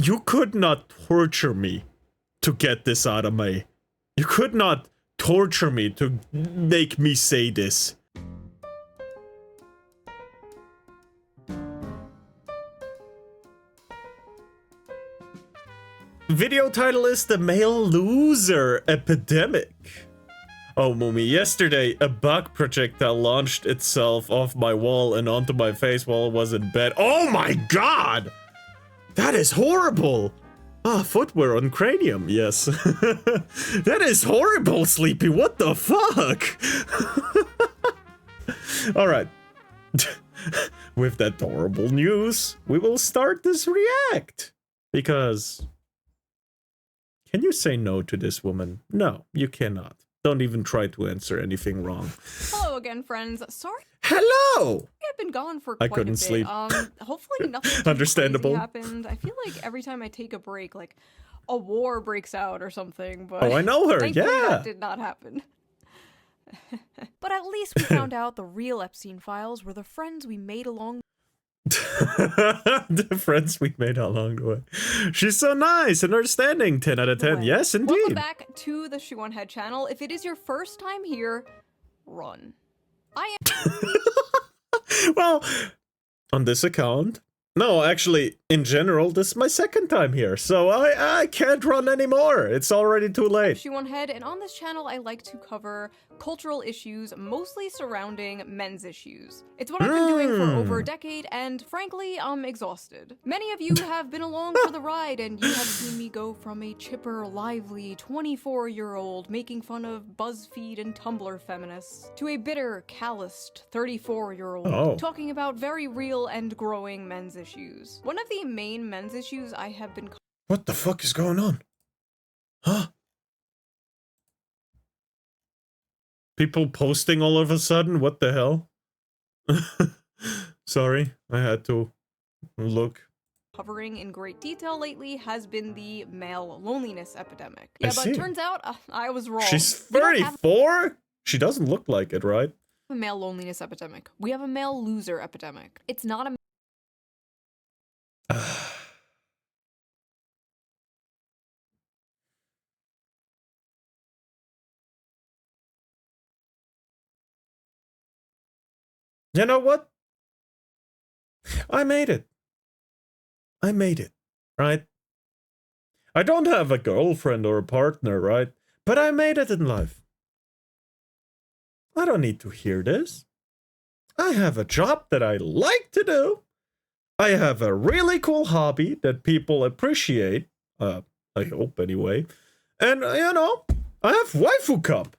You could not torture me to get this out of me. You could not torture me to make me say this. Video title is The Male Loser Epidemic. Oh, Mumi, yesterday a bug projectile launched itself off my wall and onto my face while I was in bed. Oh my god! That is horrible! Ah, footwear on cranium, yes. That is horrible, Sleepy, what the fuck? Alright. With that horrible news, we will start this react. Because... Can you say no to this woman? No, you cannot. Don't even try to answer anything wrong. Hello again, friends. Sorry. Hello! I've been gone for quite a bit. I couldn't sleep. Hopefully nothing too Understandable. crazy happened. I feel like every time I take a break, like a war breaks out or something. But oh, I know her. thankfully Yeah. that did not happen. But at least we found out the real Epstein files were the friends we made along. The friends we made along the way. She's so nice and understanding. 10 out of 10. Yes, indeed. Welcome back to the Shoe on Head channel. If it is your first time here, run. I am. Well, on this account. No, actually, in general, this is my second time here, so I can't run anymore. It's already too late. Shoe on Head, and on this channel, I like to cover cultural issues, mostly surrounding men's issues. It's what I've been doing for over a decade, and frankly, I'm exhausted. Many of you have been along for the ride, and you have seen me go from a chipper, lively 24-year-old making fun of BuzzFeed and Tumblr feminists to a bitter, calloused 34-year-old talking about very real and growing men's issues. One of the main men's issues I have been— What the fuck is going on? Huh? People posting all of a sudden? What the hell? Sorry, I had to look. Covering in great detail lately has been the male loneliness epidemic. I Yeah, but see. turns out I was wrong. She's We don't have 34? She doesn't look like it, right? a male loneliness epidemic. We have a male loser epidemic. It's not a— You know what? I made it. I made it, right? I don't have a girlfriend or a partner, right? But I made it in life. I don't need to hear this. I have a job that I like to do. I have a really cool hobby that people appreciate. I hope anyway. And, you know, I have waifu cup.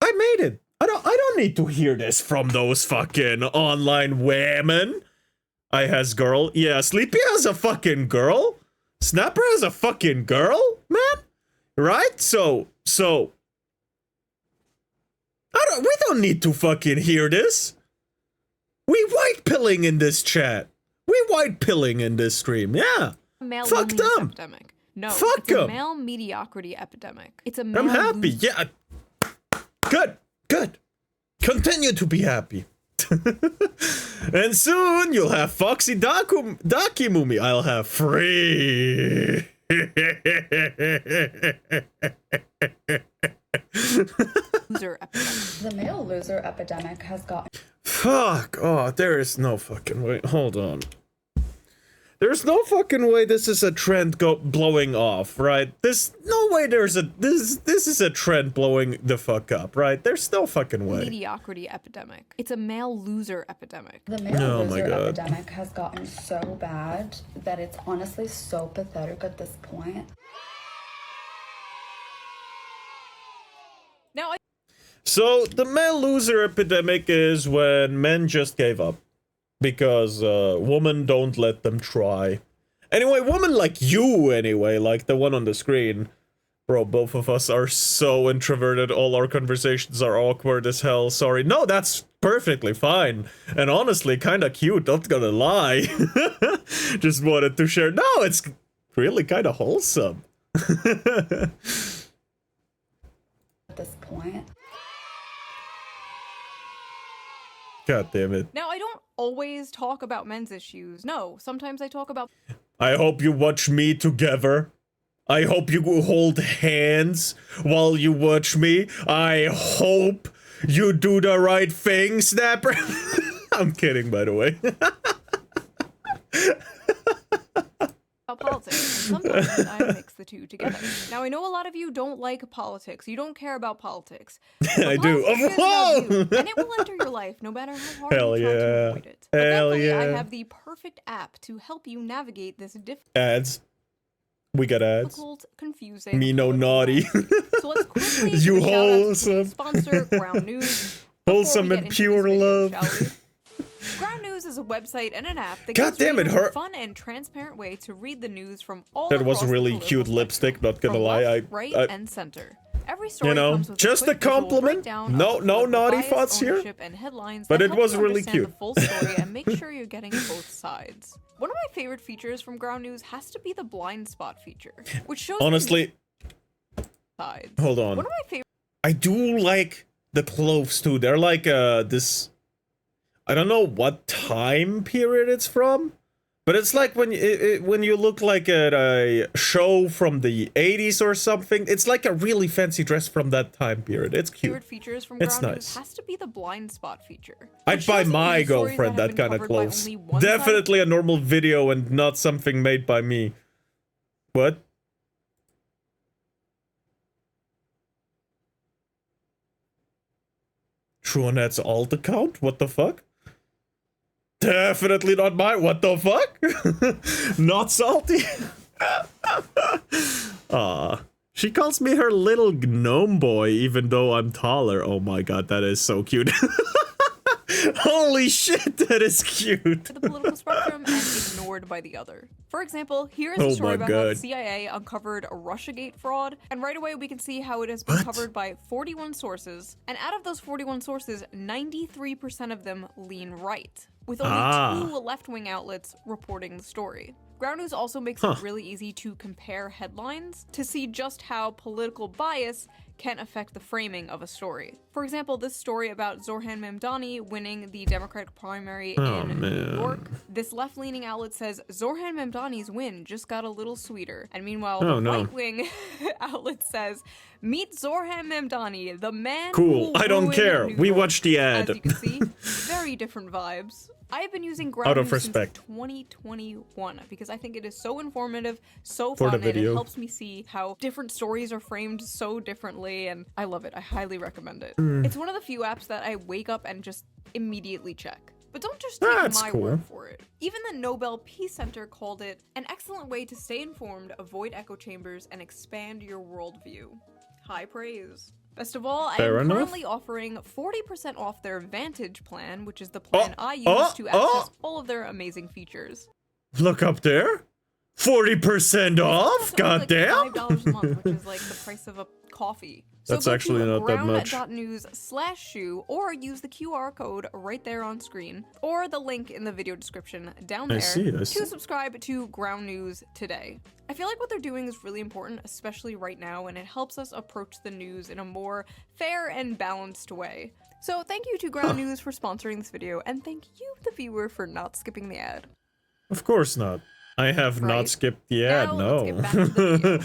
I made it. I don't need to hear this from those fucking online women. I has girl. Yeah, Sleepy has a fucking girl. Snapper has a fucking girl, man. Right? So we don't need to fucking hear this. We white pilling in this chat. We white pilling in this stream. Yeah. male Fuck loneliness them. epidemic. No, Fuck it's a them. male mediocrity epidemic. It's a male I'm happy. loser— Yeah. Good. Continue to be happy. And soon you'll have Foxy Dakimumi. I'll have free. loser epidemic. The male loser epidemic has gotten— Fuck. Oh, there is no fucking way. Hold on. There's no fucking way this is a trend blowing off, right? There's no way there's a— this is a trend blowing the fuck up, right? There's no fucking way. Mediocrity epidemic. It's a male loser epidemic. the male Oh my loser God. epidemic has gotten so bad that it's honestly so pathetic at this point. Now, So, the male loser epidemic is when men just gave up. Because, women don't let them try. Anyway, women like you, anyway, like the one on the screen. Bro, both of us are so introverted, all our conversations are awkward as hell, sorry. No, that's perfectly fine. And honestly, kinda cute, not gonna lie. Just wanted to share. No, it's really kinda wholesome. At this point. God damn it. I don't always talk about men's issues. No, sometimes I talk about— I hope you watch me together. I hope you hold hands while you watch me. I hope you do the right thing, Snapper. I'm kidding, by the way. About politics, and sometimes I mix the two together. Now, I know a lot of you don't like politics. You don't care about politics. I do. Politics is Whoa! about you, and it will enter your life no matter how hard Hell you try to yeah. avoid it. But Hell thankfully, I yeah. have the perfect app to help you navigate this Ads. We got ads. difficult, confusing, Me no political naughty. landscape. So let's quickly You give a shout out to wholesome. today's sponsor, Ground News. Before Wholesome we and get into pure this video, love. shall we? Ground News is a website and an app that God gives damn it, readers her- a fun and transparent way to read the news from all That was across the really political cute spectrum, lipstick, not gonna from lie. left, right, and center. Every story You know, comes with just quick a visual compliment. breakdown No- of no political naughty bias, thoughts here. ownership, and headlines But that it help was you really understand cute. the full story and make sure you're getting both sides. One of my favorite features from Ground News has to be the blind spot feature, which shows Honestly, sides. hold on. One of my favorite I do like the clothes too. They're like this. I don't know what time period it's from, but it's like when when you look like at a show from the 80s or something. It's like a really fancy dress from that time period. It's cute. favorite features from It's Ground nice. News has to be the blind spot feature. I'd which buy shows you my news stories girlfriend have that been kind of covered by clothes. only one side. Definitely a normal video and not something made by me. What? Truanet's alt account? What the fuck? Definitely not mine. What the fuck? Not salty. Ah, she calls me her little gnome boy, even though I'm taller. Oh my god, that is so cute. Holy shit, that is cute. To the political spectrum and ignored by the other. For example, here is Oh a story my about how the God. CIA uncovered a Russiagate fraud, and right away we can see how it has been What? covered by 41 sources, and out of those 41 sources, 93% of them lean right, with only 2 left-wing outlets reporting the story. Ground News also makes it really easy to compare headlines to see just how political bias can affect the framing of a story. For example, this story about Zoran Mamdani winning the Democratic primary in New York. This left-leaning outlet says Zoran Mamdani's win just got a little sweeter. And meanwhile, the right-wing outlet says, meet Zoran Mamdani, the man who Cool, will I don't ruin care. New We York." watched the ad. As you can see, very different vibes. I have been using Ground Out of News respect. since 2021 because I think it is so informative, so For the fun, and it video. helps me see how different stories are framed so differently, and I love it. I highly recommend it. Hmm. It's one of the few apps that I wake up and just immediately check. But don't just take That's my cool. word for it. Even the Nobel Peace Center called it an excellent way to stay informed, avoid echo chambers, and expand your worldview. High praise. Best of all, I Fair am enough. currently offering 40% off their Vantage plan, which is the plan I use to access all of their amazing features. Look up there. 40% off? It's only like Goddamn. $5 a month, which is like the price of a coffee. So That's go actually to not that much. ground.news/shoe or use the QR code right there on screen or the link in the video description down I there see. to subscribe to Ground News today. I feel like what they're doing is really important, especially right now, and it helps us approach the news in a more fair and balanced way. So thank you to Ground News for sponsoring this video, and thank you, the viewer, for not skipping the ad. Of course not. I have Right. not skipped the ad, Now, no. let's get back to the video.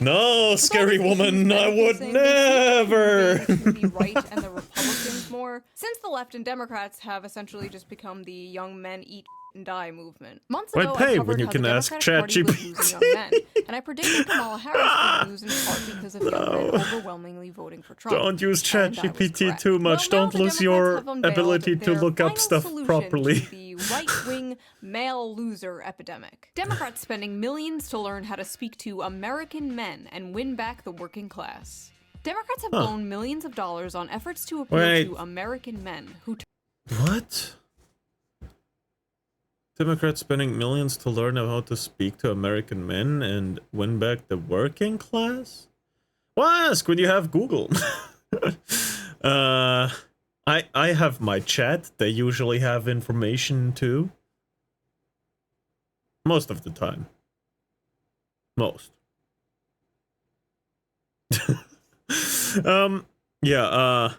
No, scary With all these woman, issues I would benefiting never. the right and the Republicans more, since the left and Democrats have essentially just become the young men eat and die movement. Months Why ago, pay I when covered you how can the ask Democratic Party was losing ChatGPT? young men, and I predicted Kamala Harris would lose in part because of young men overwhelmingly voting for Trump. Don't use And I was ChatGPT correct. too much. Well, now Don't the lose Democrats your have unveiled ability to their look up final stuff solution properly. to the right-wing male loser epidemic. Democrats spending millions to learn how to speak to American men and win back the working class. Democrats have blown millions of dollars on efforts to appeal Wait. to American men who What? Democrats spending millions to learn how to speak to American men and win back the working class? Well, ask when you have Google. I have my chat. They usually have information too. Most of the time. Most. Yeah,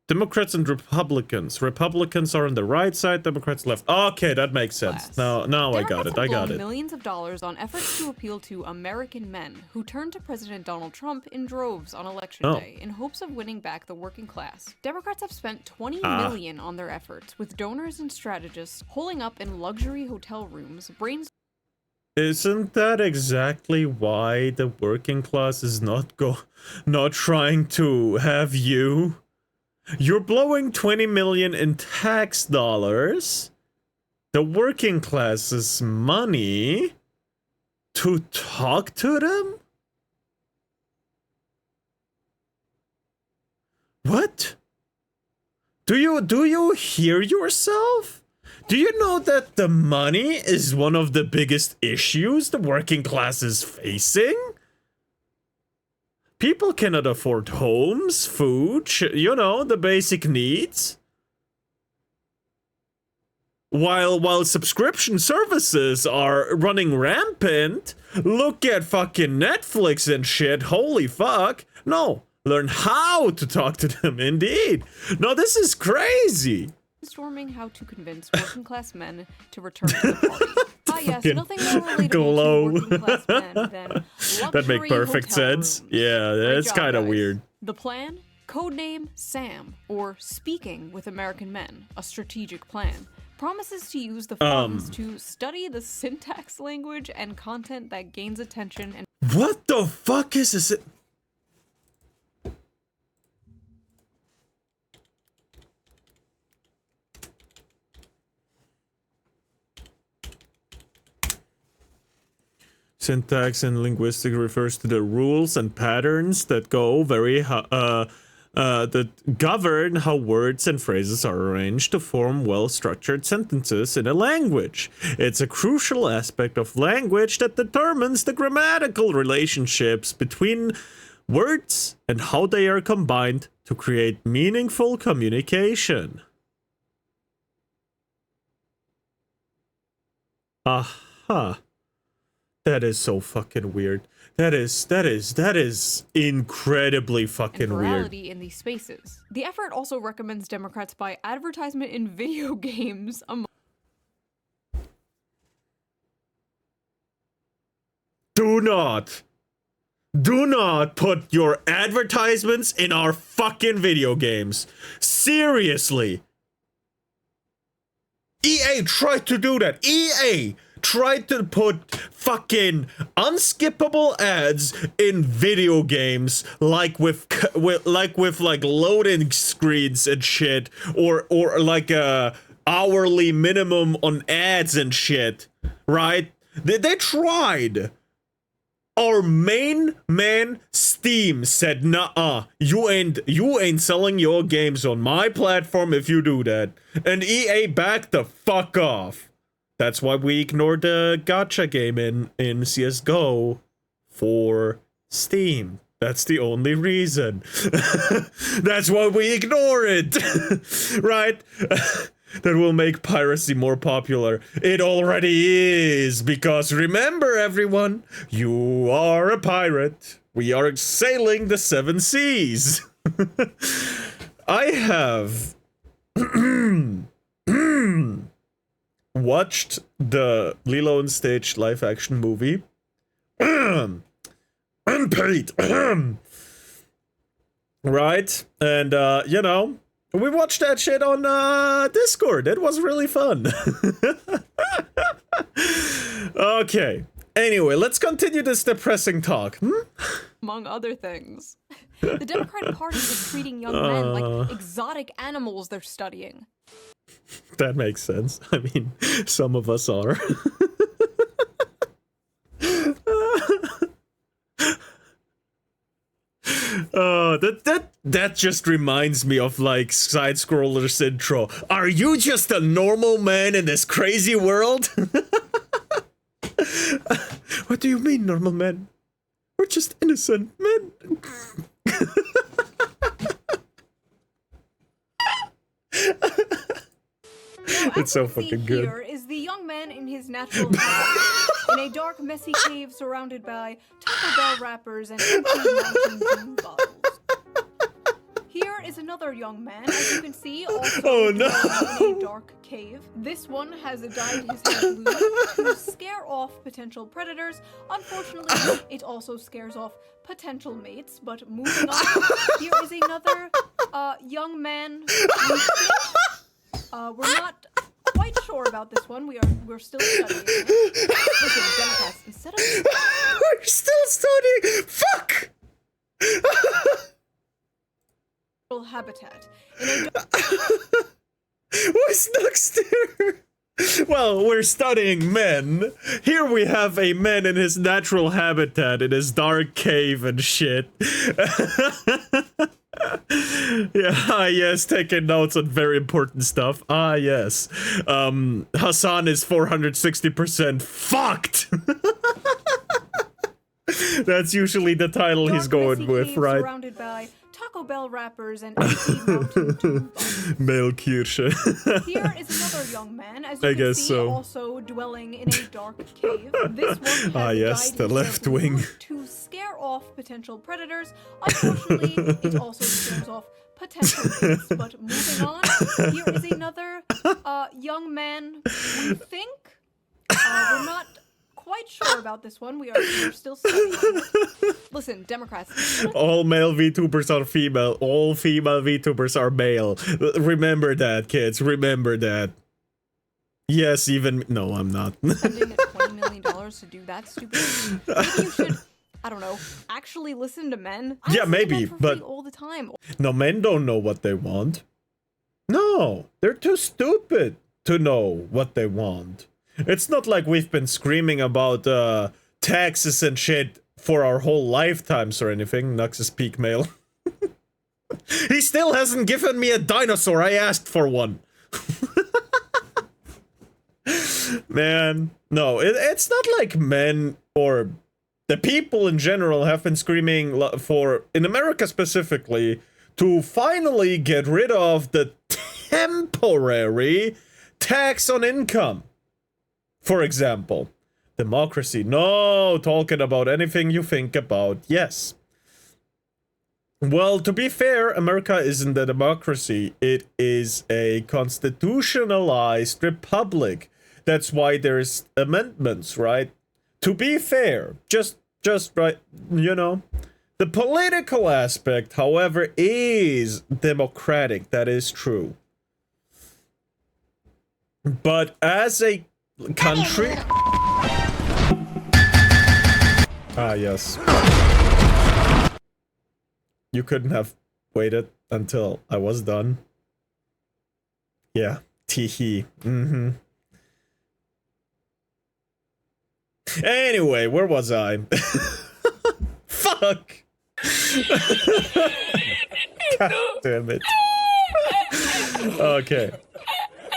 the Democrats and Republicans. Republicans are on the right side, Democrats left. Okay, that makes sense. Now I got it. I got it. Millions of dollars on efforts to appeal to American men who turned to President Donald Trump in droves on election day in hopes of winning back the working class. Democrats have spent $20 million on their efforts, with donors and strategists holing up in luxury hotel rooms, Isn't that exactly why the working class is not trying to have you? You're blowing 20 million in tax dollars, the working class's money, to talk to them? What? Do you hear yourself? Do you know that the money is one of the biggest issues the working class is facing? People cannot afford homes, food, you know, the basic needs. While subscription services are running rampant, look at fucking Netflix and shit, holy fuck. No, learn how to talk to them, indeed. No, this is crazy. Brainstorming how to convince working class men to return to the party. Yes, nothing more relatable to working class men than that make perfect sense. Rooms. Yeah, that's kind of weird. The plan? Codename SAM, or Speaking with American Men, a strategic plan, promises to use the funds to study the syntax, language, and content that gains attention and— What the fuck is this? Syntax and linguistic refers to the rules and patterns that that govern how words and phrases are arranged to form well-structured sentences in a language. It's a crucial aspect of language that determines the grammatical relationships between words and how they are combined to create meaningful communication. Aha. That is so fucking weird. That is incredibly fucking weird. In these spaces. The effort also recommends Democrats buy advertisement in video games. Do not put your advertisements in our fucking video games. Seriously. EA tried to do that. EA tried to put fucking unskippable ads in video games, like with loading screens and shit, or like a hourly minimum on ads and shit, right? They tried. Our main man Steam said, "Nuh-uh, you ain't selling your games on my platform if you do that." And EA backed the fuck off. That's why we ignored the gacha game in CSGO for Steam. That's the only reason. That's why we ignore it. Right? That will make piracy more popular. It already is, because remember, everyone, you are a pirate. We are sailing the 7 seas. I have watched the Lilo and Stitch live action movie. Unpaid. Right? And, you know, we watched that shit on Discord. It was really fun. Okay. Anyway, let's continue this depressing talk. Among other things. The Democratic Party is treating young men like exotic animals they're studying. That makes sense. I mean, some of us are. That just reminds me of, like, Side Scroller's intro. Are you just a normal man in this crazy world? What do you mean, normal men? We're just innocent men. It's so fucking good. Here is the young man in his natural habitat, in a dark, messy cave surrounded by Taco Bell wrappers and empty Mountain Dew bottles. Here is another young man, as you can see, also Oh, no. in a dark cave. This one has dyed his hair blue to scare off potential predators. Unfortunately, it also scares off potential mates. But moving on, here is another young man. We're not quite sure about this one. We're still studying it. Listen, Democrats, instead of We're still studying. Fuck. habitat in a What's next here? Well, we're studying men. Here we have a man in his natural habitat, in his dark cave and shit. Yeah, yes, taking notes on very important stuff. Ah, yes. Hassan is 460% fucked. That's usually the title he's going with, right? Surrounded by Taco Bell wrappers and empty Mountain Dew bottles. Mehlkirsche. Here is another young man, as you I can guess see, so. also dwelling in a dark cave. This one has Ah, yes, dyed the his left hair blue wing. to scare off potential predators. Unfortunately, it also scares off potential mates. But moving on, here is another young man. We think we're not quite sure about this one. We're still studying it. Listen, Democrats. All male VTubers are female. All female VTubers are male. Remember that, kids. Remember that. Yes, even... No, I'm not. Spending $20 million to do that stupid thing. Maybe you should, I don't know, actually listen to men. I Yeah, listen to maybe, men for but- free all the time. No, men don't know what they want. No, they're too stupid to know what they want. It's not like we've been screaming about taxes and shit for our whole lifetimes or anything. Nux is peak male. He still hasn't given me a dinosaur. I asked for one. Man, no, it's not like men or the people in general have been screaming for, in America specifically, to finally get rid of the temporary tax on income. For example, democracy. No, talking about anything you think about. Yes. Well, to be fair, America isn't a democracy. It is a constitutionalized republic. That's why there's amendments, right? To be fair, just right, you know. The political aspect, however, is democratic. That is true. But as a country... Ah, yes. You couldn't have waited until I was done. Yeah, teehee. Mm-hmm. Anyway, where was I? Fuck! God damn it. Okay.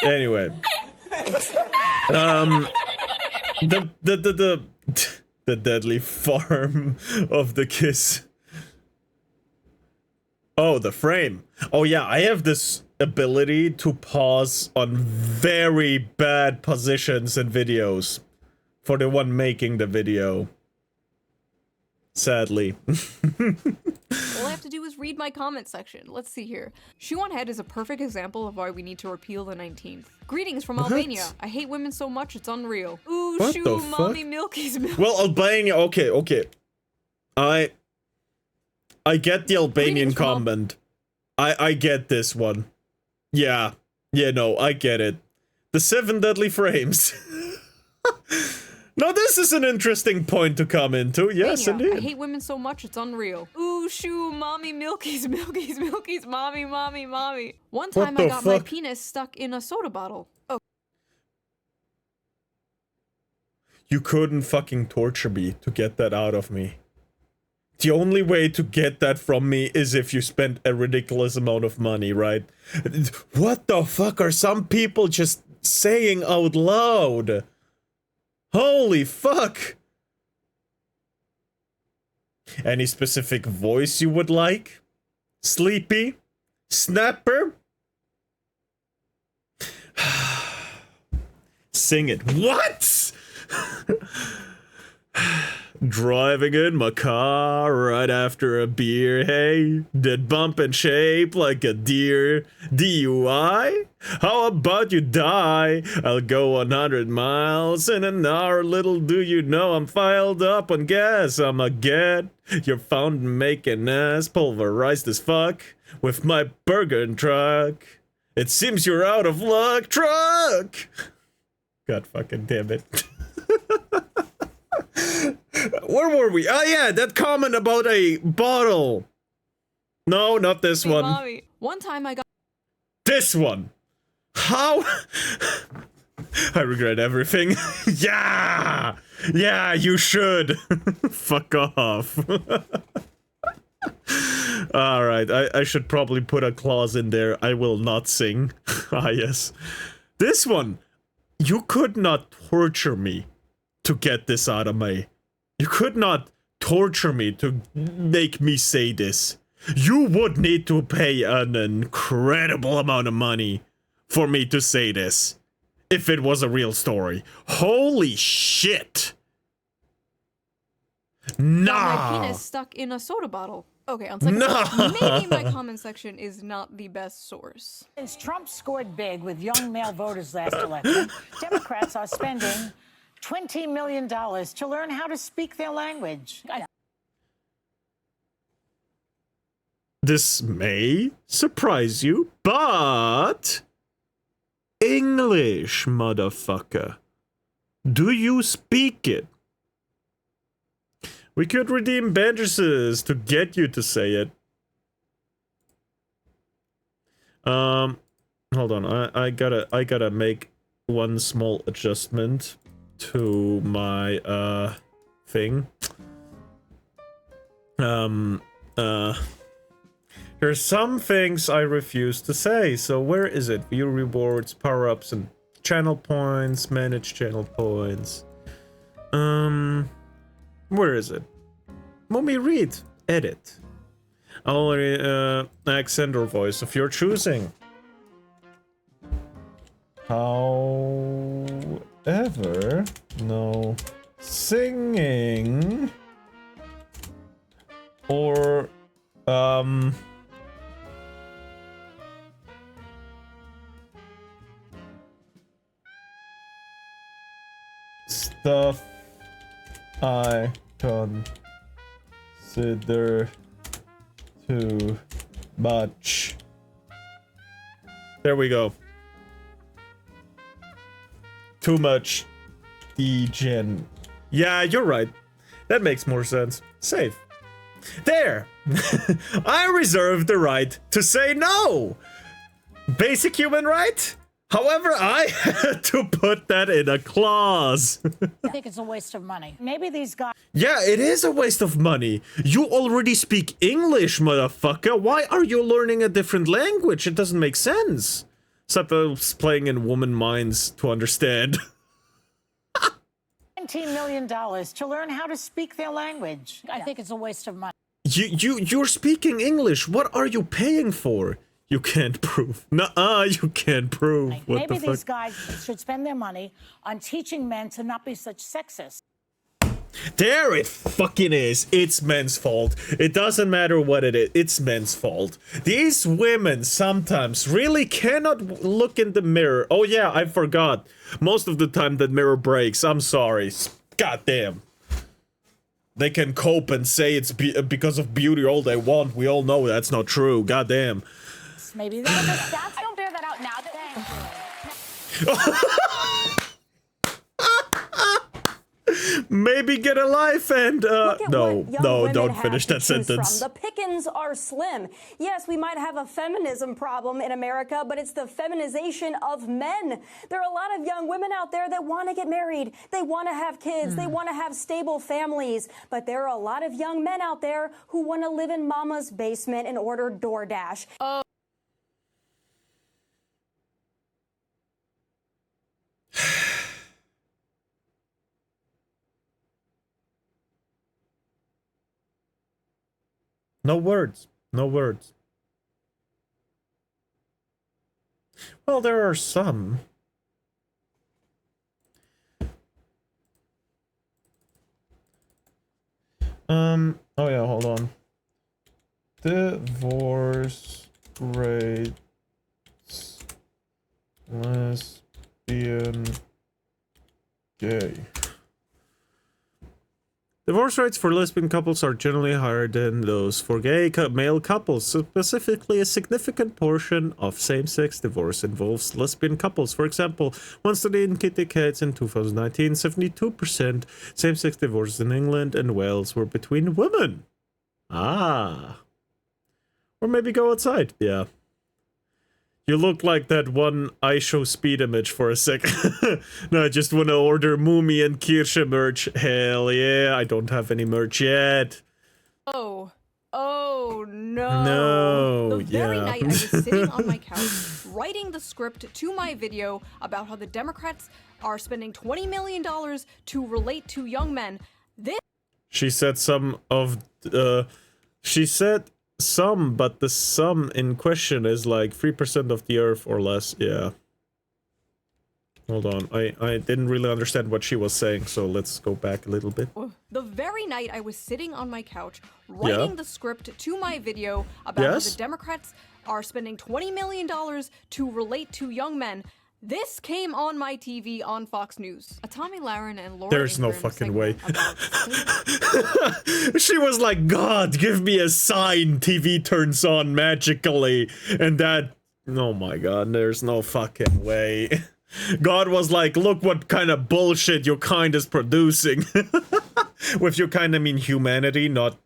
Anyway. The deadly farm of the kiss. Oh, the frame. Oh yeah, I have this ability to pause on very bad positions in videos for the one making the video. Sadly. All I have to do is read my comment section. Let's see here. Shoe on Head is a perfect example of why we need to repeal the 19th. Greetings from Albania. I hate women so much it's unreal. Ooh, What shoo, the mommy fuck? milky's milk. Well, Albania, okay. I get the Albanian Greetings from comment. I get this one. Yeah, no, I get it. The 7 deadly frames. Now this is an interesting point to come into. Yes, Albania. I indeed. hate women so much it's unreal. Ooh, shoo, mommy milky's mommy. One time the I got my fuck? penis stuck in a soda bottle. Oh. You couldn't fucking torture me to get that out of me. The only way to get that from me is if you spent a ridiculous amount of money, right? What the fuck are some people just saying out loud? Holy fuck! Any specific voice you would like? Sleepy? Snapper? Sing it. What? Driving in my car right after a beer, hey? Did bump and shape like a deer. DUI? How about you die? I'll go 100 miles in an hour, little do you know I'm filed up on gas. I'ma get your fountain making ass pulverized as fuck with my burger truck. It seems you're out of luck, truck! God fucking damn it. Where were we? Oh yeah, that comment about a bottle. No, not this Hey, one. Mommy. One time I got This one. How? I regret everything. Yeah! Yeah, you should. Fuck off. Alright, I should probably put a clause in there. I will not sing. Ah, yes. This one. You could not torture me to get this out of me. You could not torture me to make me say this. You would need to pay an incredible amount of money for me to say this. If it was a real story. Holy shit. my No. penis stuck in a soda bottle. Okay, on second No. thought, maybe my comment section is not the best source. Since Trump scored big with young male voters last election, Democrats are spending $20 million to learn how to speak their language. This may surprise you, but English, motherfucker. Do you speak it? We could redeem badges to get you to say it. Hold on. I gotta make one small adjustment to my thing. There's some things I refuse to say. So where is it? View rewards, power-ups, and channel points. Manage channel points. Where is it? Let me read. Edit. Accent or voice of your choosing. However, no singing or stuff I consider too much. There we go. Too much degen. Yeah, you're right. That makes more sense. Save. There! I reserve the right to say no! Basic human right? However, I had to put that in a clause. I think it's a waste of money. Maybe these guys Yeah, it is a waste of money. You already speak English, motherfucker. Why are you learning a different language? It doesn't make sense. Except playing in woman minds to understand. $19 million to learn how to speak their language. I think it's a waste of money. You're speaking English. What are you paying for? You can't prove. Nuh-uh, you can't prove. What Maybe the fuck? these guys should spend their money on teaching men to not be such sexists. There it fucking is. It's men's fault. It doesn't matter what it is. It's men's fault. These women sometimes really cannot look in the mirror. Oh yeah, I forgot. Most of the time that mirror breaks. I'm sorry. Goddamn. They can cope and say it's because of beauty all they want. We all know that's not true. Goddamn. Maybe the stats don't bear that out now. Maybe get a life and Look at no, what young no, women don't have finish to that choose sentence. from. The pickings are slim. Yes, we might have a feminism problem in America, but it's the feminization of men. There are a lot of young women out there that want to get married. They want to have kids. They want to have stable families. But there are a lot of young men out there who want to live in mama's basement and order DoorDash. No words. No words. Well, there are some. Oh yeah, hold on. Divorce rates, lesbian, gay. Divorce rates for lesbian couples are generally higher than those for gay male couples. Specifically, a significant portion of same-sex divorce involves lesbian couples. For example, one study indicates in 2019, 72% same-sex divorces in England and Wales were between women. Ah. Or maybe go outside. Yeah. You look like that one I show speed image for a sec. No, I just want to order Mumi and Kirsche merch. Hell yeah, I don't have any merch yet. Oh no. No, The very yeah. night I was sitting on my couch writing the script to my video about how the Democrats are spending $20 million to relate to young men. She said she said some, but the sum in question is like 3% of the earth or less. Yeah. Hold on. I didn't really understand what she was saying, so let's go back a little bit. The very night I was sitting on my couch writing the script to my video about how the Democrats are spending $20 million to relate to young men. This came on my TV on Fox News. A Tommy Lahren and Laura There's no Ingraham fucking way. about She was like, God, give me a sign TV turns on magically. And that, oh my God, there's no fucking way. God was like, look what kind of bullshit your kind is producing. With your kind, I mean humanity, not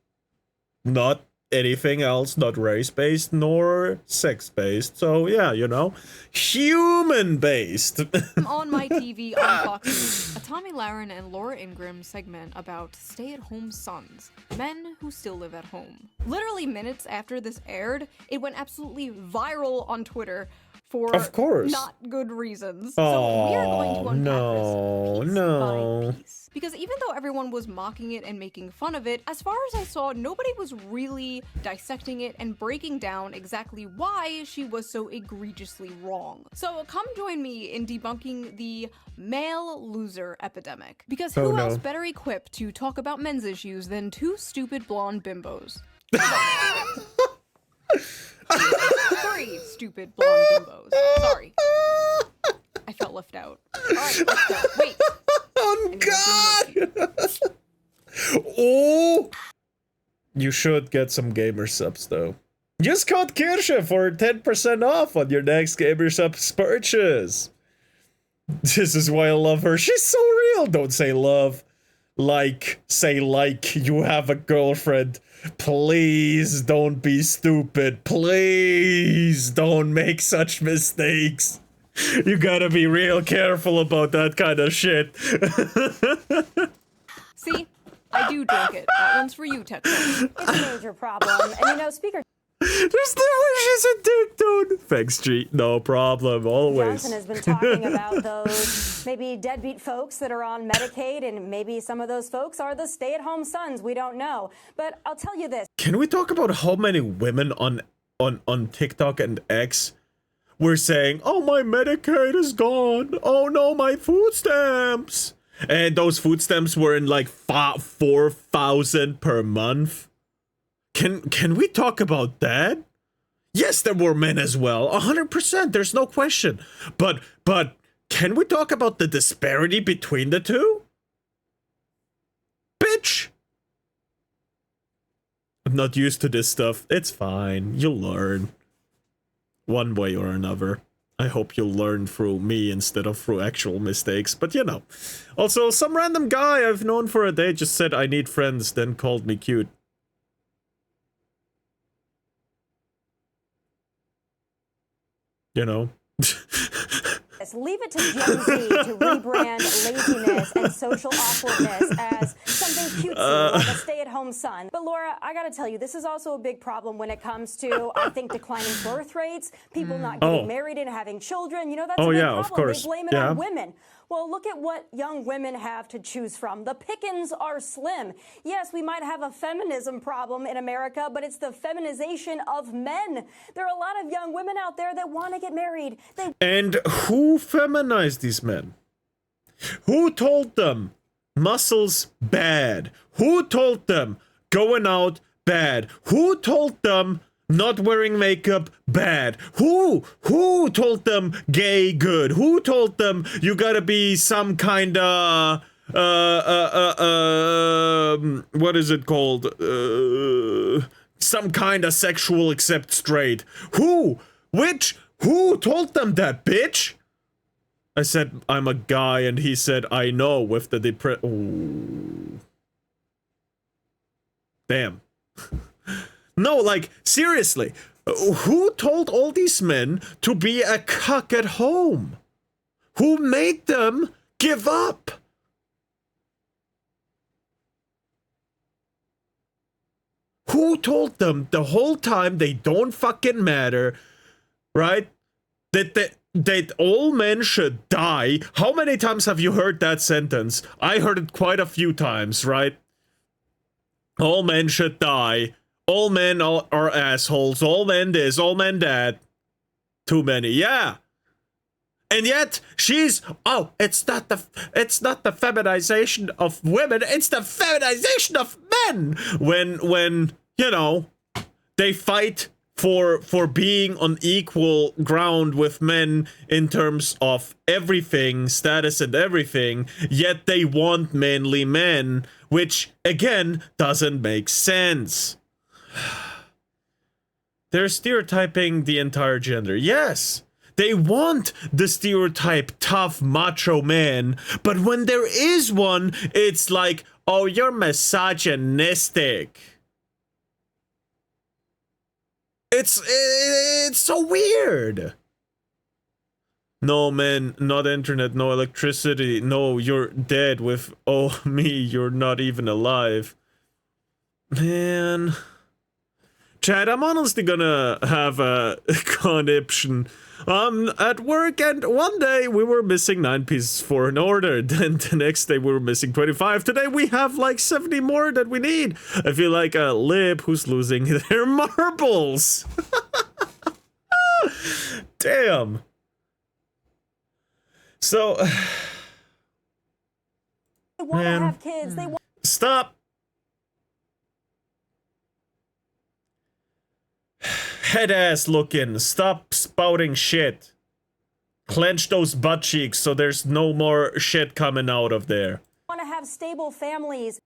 anything else, not race-based nor sex-based. So yeah, you know, human-based. on my TV on Fox News, a Tommy Lahren and Laura Ingraham segment about stay-at-home sons, men who still live at home. Literally minutes after this aired, it went absolutely viral on Twitter for of course not good reasons. So we are going to unpack this piece by piece. Because even though everyone was mocking it and making fun of it, as far as I saw, nobody was really dissecting it and breaking down exactly why she was so egregiously wrong. So come join me in debunking the male loser epidemic. Because who else better equipped to talk about men's issues than two stupid blonde bimbos? 3 stupid blonde bimbos. Sorry. I felt left out. Alright, let's go. Wait. Oh God! Oh! You should get some gamer subs though. Use code Kirsche for 10% off on your next gamer subs purchase. This is why I love her. She's so real. Don't say love. Say like you have a girlfriend. Please don't be stupid. Please don't make such mistakes. You gotta be real careful about that kind of shit. See? I do drink it. That one's for you, Texas. It's a major problem. And you know, Speaker There's no way she's a dick, dude. Thanks, G. No problem. Always. Johnson has been talking about those maybe deadbeat folks that are on Medicaid, and maybe some of those folks are the stay-at-home sons. We don't know. But I'll tell you this. Can we talk about how many women on TikTok and X were saying, oh, my Medicaid is gone. Oh, no, my food stamps. And those food stamps were in like 4,000 per month. Can we talk about that? Yes, there were men as well. 100%. There's no question. But can we talk about the disparity between the two? Bitch. I'm not used to this stuff. It's fine. You'll learn. One way or another. I hope you'll learn through me instead of through actual mistakes. But you know. Also, some random guy I've known for a day just said I need friends, then called me cute. You know. Leave it to Gen Z to rebrand laziness and social awkwardness as something cutesy, like a stay-at-home son. But Laura, I gotta tell you, this is also a big problem when it comes to, I think, declining birth rates, people not getting married and having children. You know, that's a big problem. Of course. They blame it on women. Well, look at what young women have to choose from. The pickings are slim. Yes, we might have a feminism problem in America, but it's the feminization of men. There are a lot of young women out there that want to get married. And who feminized these men? Who told them muscles bad? Who told them going out, bad. Who told them not wearing makeup, bad? Who told them gay, good? Who told them you gotta be some kind of what is it called? Some kind of sexual except straight. Who told them that, bitch? I said, I'm a guy, and he said, I know, with the Damn. No, like, seriously, who told all these men to be a cuck at home? Who made them give up? Who told them the whole time they don't fucking matter, right? That all men should die. How many times have you heard that sentence? I heard it quite a few times, right? All men should die. All men are assholes. All men this, all men that. Too many, yeah. And yet she's it's not the feminization of women, it's the feminization of men. When you know they fight for being on equal ground with men in terms of everything, status and everything, yet they want manly men, which again doesn't make sense. They're stereotyping the entire gender. Yes, they want the stereotype tough macho man, but when there is one, it's like, oh, you're misogynistic. It's so weird. No, man, not internet, no electricity. No, you're dead with, oh, me, you're not even alive. Man. Chad, I'm honestly gonna have a conniption. At work, and one day we were missing 9 pieces for an order. Then the next day we were missing 25. Today we have like 70 more that we need. I feel like a lib who's losing their marbles. Damn. So, They want to have kids. They want stop. Head ass looking. Stop spouting shit. Clench those butt cheeks so there's no more shit coming out of there. to have stable families.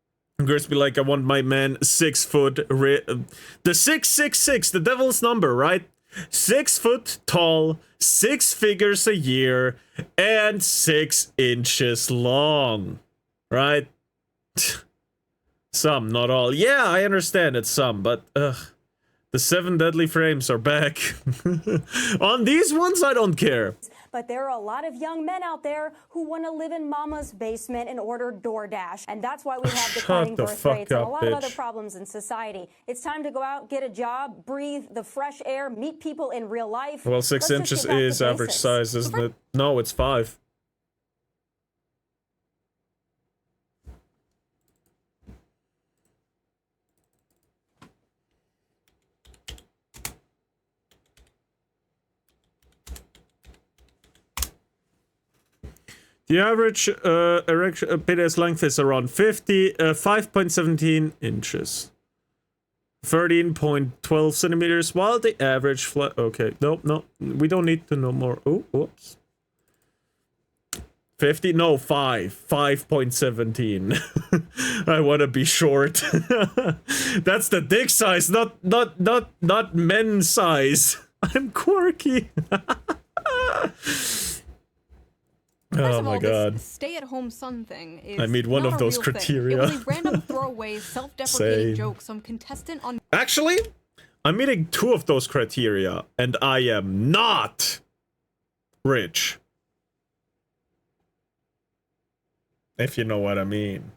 Girls be like, I want my man 6 foot. The 666, the devil's number, right? 6 foot tall, 6 figures a year, and 6 inches long, right? Some, not all. Yeah, I understand it's some, but the 7 deadly frames are back. On these ones, I don't care. But there are a lot of young men out there who want to live in mama's basement and order DoorDash. And that's why we have declining birth rates and a lot of other problems in society. It's time to go out, get a job, breathe the fresh air, meet people in real life. Well, 6 inches is average size, isn't it? No, it's 5. The average erection penis length is around 5.17 inches. 13.12 centimeters, while the average okay, no, we don't need to know more. Oh, whoops. 50? No, 5.17. I want to be short. That's the dick size, not men's size. I'm quirky. First oh my god. This stay-at-home son thing is I mean, one of those criteria. It was a random throwaway, self-deprecating joke some contestant on... Actually, I'm meeting 2 of those criteria, and I am not rich. If you know what I mean.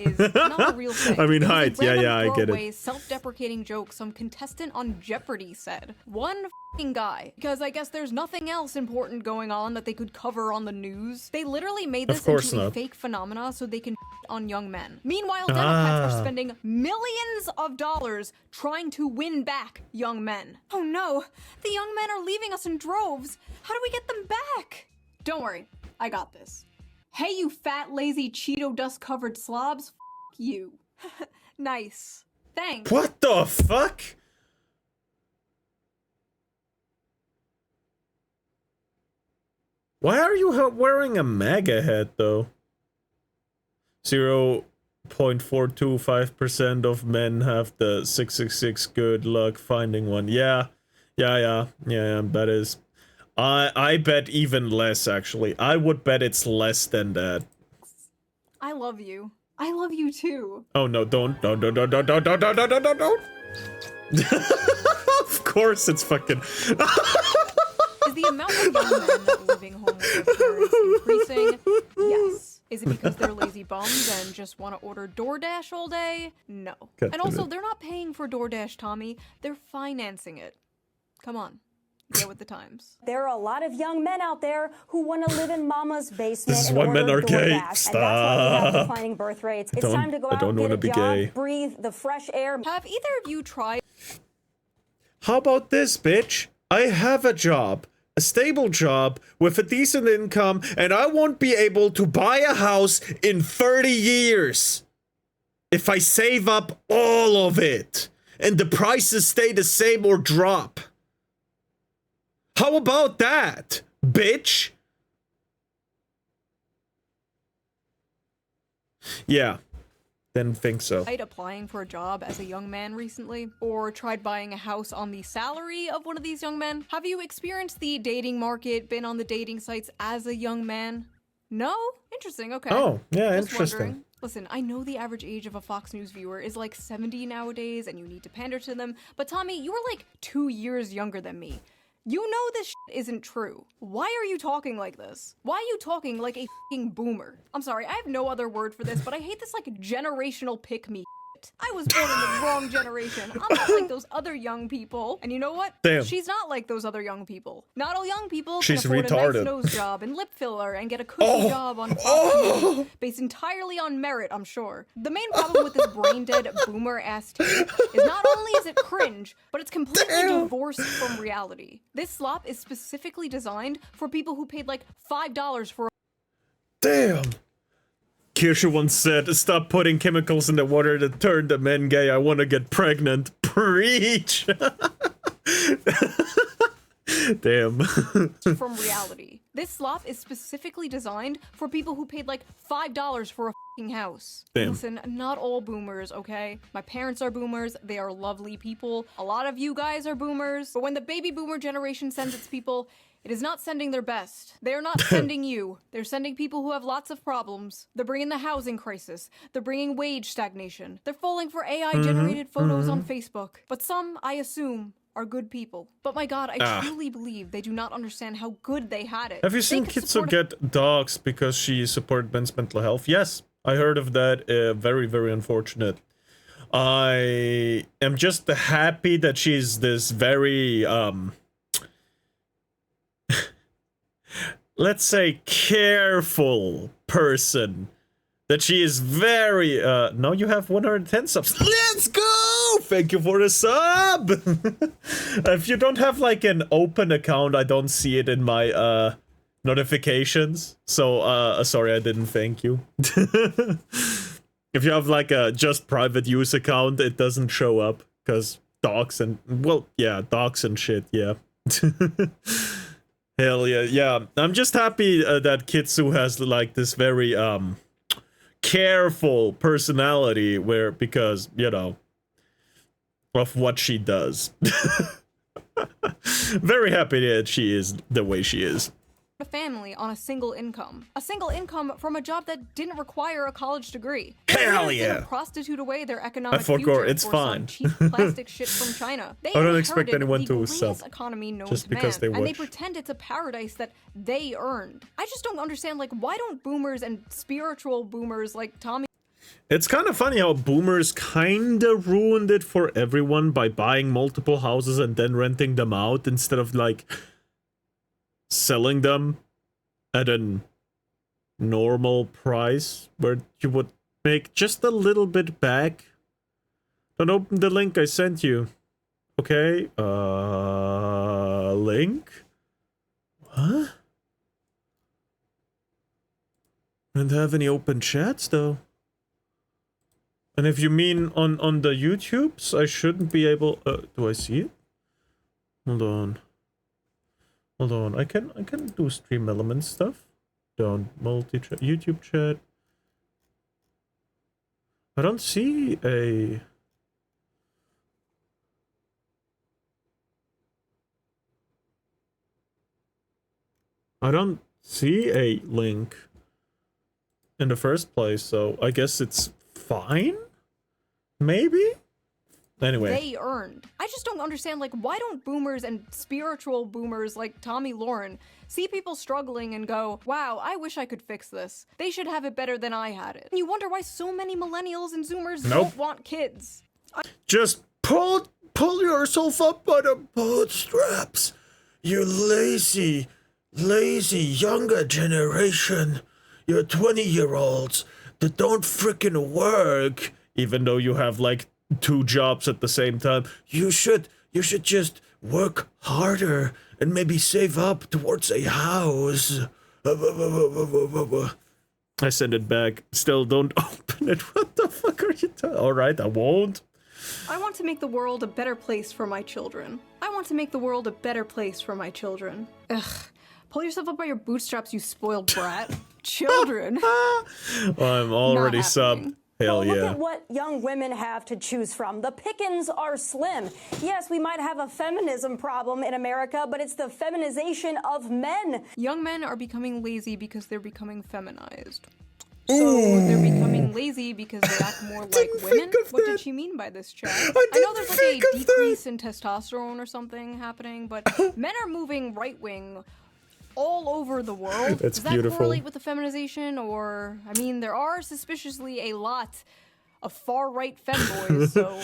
Is not a real thing. I mean, height. Yeah, I get it. Self-deprecating joke some contestant on Jeopardy said. One f***ing guy. Because I guess there's nothing else important going on that they could cover on the news. They literally made this into a fake phenomena so they can on young men. Meanwhile, Democrats are spending millions of dollars trying to win back young men. Oh no, the young men are leaving us in droves. How do we get them back? Don't worry, I got this. Hey, you fat, lazy, Cheeto dust-covered slobs, f*** you. Nice. Thanks. What the fuck? Why are you wearing a MAGA hat, though? 0.425% of men have the 666 good luck finding one. Yeah, that is. I bet even less, actually. I would bet it's less than that. I love you. I love you too. Oh no, don't. Of course it's fucking... Is the amount of young men living home with their parents increasing? Yes. Is it because they're lazy bums and just want to order DoorDash all day? No. God And also, damn it. they're not paying for DoorDash, Tommy. They're financing it. Come on. Get with the times. There are a lot of young men out there who want to live in mama's basement. This is and why order men are gay. DoorDash. And that's why we have Stop. declining birth rates. It's don't- time to go I out don't and get wanna a be job, gay. breathe the fresh air. Have either of you tried? How about this, bitch? I have a job. A stable job with a decent income, and I won't be able to buy a house in 30 years. If I save up all of it, and the prices stay the same or drop. How about that, bitch? Yeah, didn't think so. Tried applying for a job as a young man recently? Or tried buying a house on the salary of one of these young men? Have you experienced the dating market, been on the dating sites as a young man? No? Interesting, okay. Oh, yeah, Just interesting. wondering. Listen, I know the average age of a Fox News viewer is like 70 nowadays and you need to pander to them, but Tommy, you are like 2 years younger than me. You know this shit isn't true. Why are you talking like this? Why are you talking like a f***ing boomer? I'm sorry, I have no other word for this, but I hate this like generational pick-me shit. I was born in the wrong generation. I'm not like those other young people. And you know what? Damn. She's not like those other young people. Not all young people She's can afford a retarded. nice nose job and lip filler and get a cushy Oh. job on Fox News, based entirely on merit, I'm sure. The main problem with this brain-dead boomer-ass take is not only is it cringe, but it's completely divorced from reality. This slop is specifically designed for people who paid like $5 for a Damn. Kirsche once said, "Stop putting chemicals in the water that turn the men gay. I want to get pregnant." Preach. Damn. from reality. This slop is specifically designed for people who paid like $5 for a f***ing house. Damn. Listen, not all boomers, okay? My parents are boomers. They are lovely people. A lot of you guys are boomers. But when the baby boomer generation sends its people, it is not sending their best. They are not sending you. They're sending people who have lots of problems. They're bringing the housing crisis. They're bringing wage stagnation. They're falling for AI-generated photos on Facebook. But some, I assume, are good people. But my god, I truly believe they do not understand how good they had it. Have you They seen could Kitsu support a get dogs because she supported men's mental health? Yes, I heard of that. Very, very unfortunate. I am just happy that she's this very, let's say, careful person. That she is very, no, you have 110 subs. Let's go! Thank you for the sub! If you don't have, like, an open account, I don't see it in my, notifications. So, sorry, I didn't thank you. If you have, like, a just private use account, it doesn't show up. Because docs and, well, yeah, docs and shit, yeah. Hell yeah, yeah. I'm just happy that Kitsu has, like, this very, careful personality where, because, you know, of what she does. Very happy that she is the way she is. family on a single income. A single income from a job that didn't require a college degree. Hell They yeah. didn't prostitute away their economic forgot, future it's for fine. some cheap plastic shit from China. They I don't expect inherited anyone the to greatest sub economy known just to because man, they and they watch. pretend it's a paradise that they earned. I just don't understand, like, why don't boomers and spiritual boomers like Tommy It's kind of funny how boomers kind of ruined it for everyone by buying multiple houses and then renting them out instead of, like, selling them at a normal price where you would make just a little bit back. Don't open the link I sent you. Okay, link? What? Don't have any open chats though. And if you mean on the YouTubes, I shouldn't be able. Do I see it? Hold on. Hold on. I can do stream element stuff. Don't multi-chat. YouTube chat. I don't see a. I don't see a link in the first place, so I guess it's fine? Maybe? Anyway. They earned. I just don't understand, like, why don't boomers and spiritual boomers like Tommy Lauren see people struggling and go, wow, I wish I could fix this. They should have it better than I had it. And you wonder why so many millennials and zoomers don't want kids. Just pull yourself up by the bootstraps. You lazy younger generation. You're 20-year-olds that don't frickin' work, even though you have like 2 jobs at the same time. You should just work harder and maybe save up towards a house. I send it back. Still don't open it. What the fuck are you talking? Alright, I won't. I want to make the world a better place for my children. I want to make the world a better place for my children. Ugh. Pull yourself up by your bootstraps, you spoiled brat. Children. I'm already subbed. Hell Look yeah. at what young women have to choose from. The pickings are slim. Yes, we might have a feminism problem in America, but it's the feminization of men. Young men are becoming lazy because they're becoming feminized. So they're becoming lazy because they act more like women? What did she mean by this, chat? I know there's like a decrease in testosterone or something happening, but men are moving right-wing all over the world. That's Does that beautiful. correlate with the feminization? Or, I mean, there are suspiciously a lot of far-right femboys, so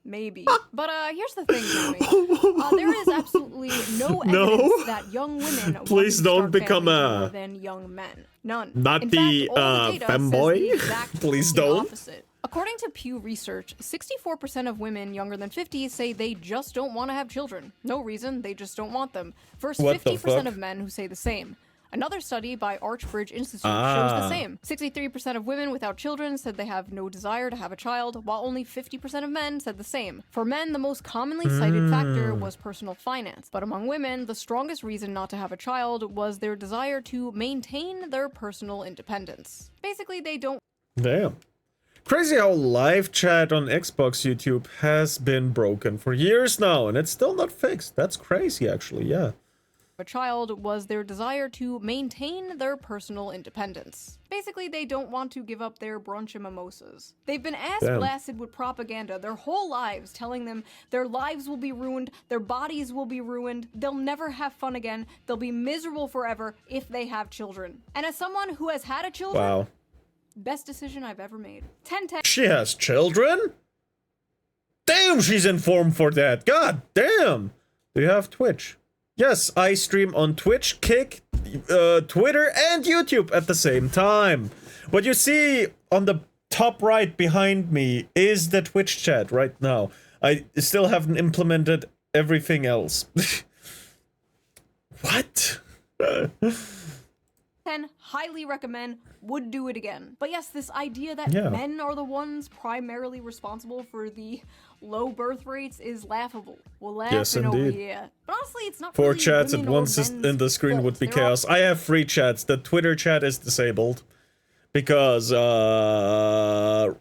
maybe. But here's the thing, Tommy. There is absolutely no evidence that young women want Please to don't start become families a- more than young men. None. Not In the, fact, all the data says femboy? the exact Please the don't. opposite. According to Pew Research, 64% of women younger than 50 say they just don't want to have children. No reason, they just don't want them. Versus What the 50% fuck? of men who say the same. Another study by Archbridge Institute shows the same. 63% of women without children said they have no desire to have a child, while only 50% of men said the same. For men, the most commonly cited factor was personal finance. But among women, the strongest reason not to have a child was their desire to maintain their personal independence. Basically, they don't Damn. Crazy how live chat on Xbox YouTube has been broken for years now, and it's still not fixed. That's crazy, actually, yeah. a child was their desire to maintain their personal independence. Basically, they don't want to give up their brunch and mimosas. They've been ass blasted with propaganda their whole lives, telling them their lives will be ruined, their bodies will be ruined, they'll never have fun again, they'll be miserable forever if they have children. And as someone who has had a children, Wow. best decision I've ever made. 10-10. She has children? Damn, she's informed for that. God damn. Do you have Twitch? Yes, I stream on Twitch, Kick, Twitter, and YouTube at the same time. What you see on the top right behind me is the Twitch chat right now. I still haven't implemented everything else. What? 10, highly recommend, would do it again. But yes, this idea that Yeah. men are the ones primarily responsible for the low birth rates is laughable. We'll laugh Yes, and indeed. yeah. But honestly, it's not 4 really chats at women or once men's in the screen fault. would be They're all- chaos. I have 3 chats. The Twitter chat is disabled. Because, well,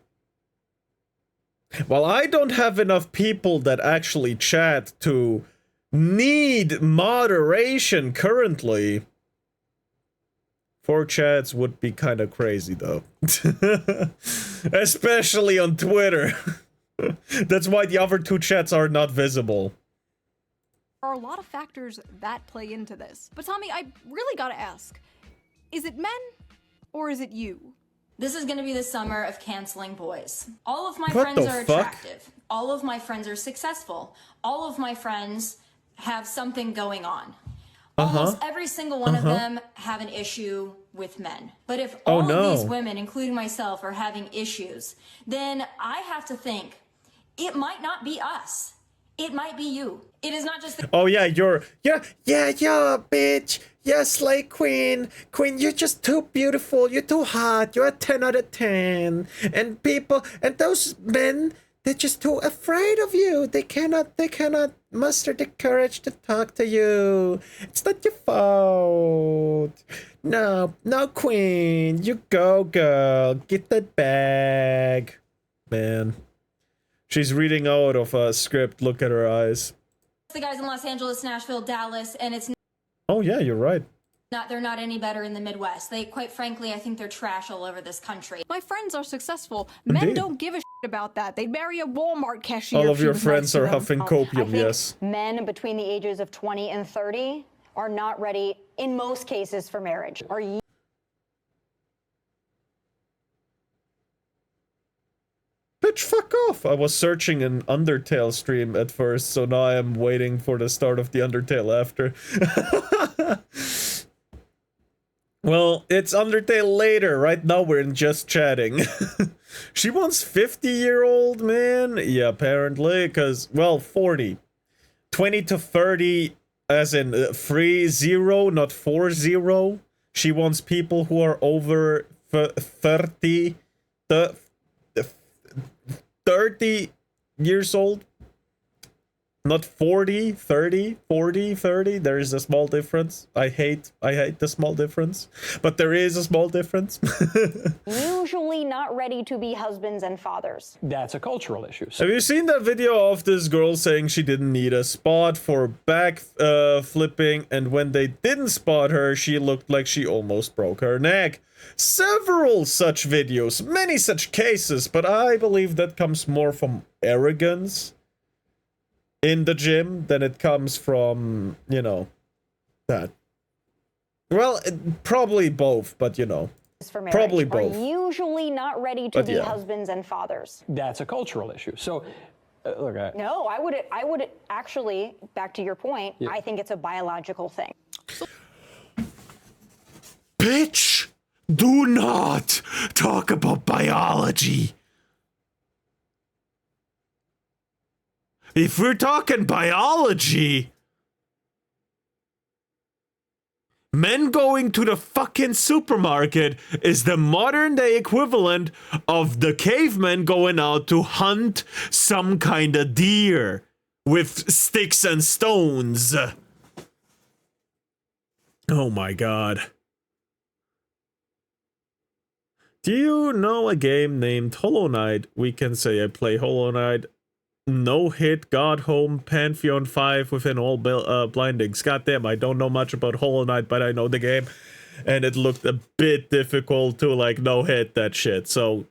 I don't have enough people that actually chat to need moderation currently. 4 chats would be kind of crazy, though. Especially on Twitter. That's why the other 2 chats are not visible. There are a lot of factors that play into this. But Tommy, I really gotta ask, is it men or is it you? This is gonna be the summer of canceling boys. All of my What friends the are fuck? attractive. All of my friends are successful. All of my friends have something going on. Almost every single one of them have an issue with men. But if all of these women, including myself, are having issues, then I have to think, it might not be us. It might be you. it is not just the Oh yeah, you're bitch. Yeah, slay queen. Queen, you're just too beautiful. You're too hot. You're a 10 out of 10. And people, and those men, they're just too afraid of you. They cannot muster the courage to talk to you. It's not your fault. No, queen. You go, girl. Get that bag. Man. She's reading out of a script. Look at her eyes. the guys in Los Angeles, Nashville, Dallas, and it's Oh yeah, you're right. they're not any better in the Midwest. They, quite frankly, I think they're trash all over this country. My friends are successful. Men Indeed. don't give a shit about that. They'd marry a Walmart cashier. All if of she your was friends nice to are them. huffing I copium, think yes. men between the ages of 20 and 30 are not ready, in most cases, for marriage. Are you? Bitch, fuck off! I was searching an Undertale stream at first, so now I am waiting for the start of the Undertale after. Well, it's Undertale later. Right now we're in just chatting. She wants 50-year-old, man? Yeah, apparently, because, well, 40. 20 to 30, as in 30, not 40. She wants people who are over 30 years old. Not 40, 30, 40, 30. There is a small difference. I hate the small difference. But there is a small difference. Usually not ready to be husbands and fathers. That's a cultural issue. Have you seen that video of this girl saying she didn't need a spot for back flipping, and when they didn't spot her, she looked like she almost broke her neck? Several such videos, many such cases, but I believe that comes more from arrogance in the gym than it comes from, you know, that. Well, probably both, but you know. For marriage. Probably both. Are usually not ready to But be yeah. husbands and fathers. That's a cultural issue. So, look, No, I would actually, back to your point, I think it's a biological thing. Bitch, do not talk about biology. If we're talking biology, men going to the fucking supermarket is the modern day equivalent of the cavemen going out to hunt some kind of deer with sticks and stones. Oh my god. Do you know a game named Hollow Knight? We can say I play Hollow Knight. No hit, got home, Pantheon 5 within all blindings. Goddamn, I don't know much about Hollow Knight, but I know the game. And it looked a bit difficult to, like, no hit that shit. So,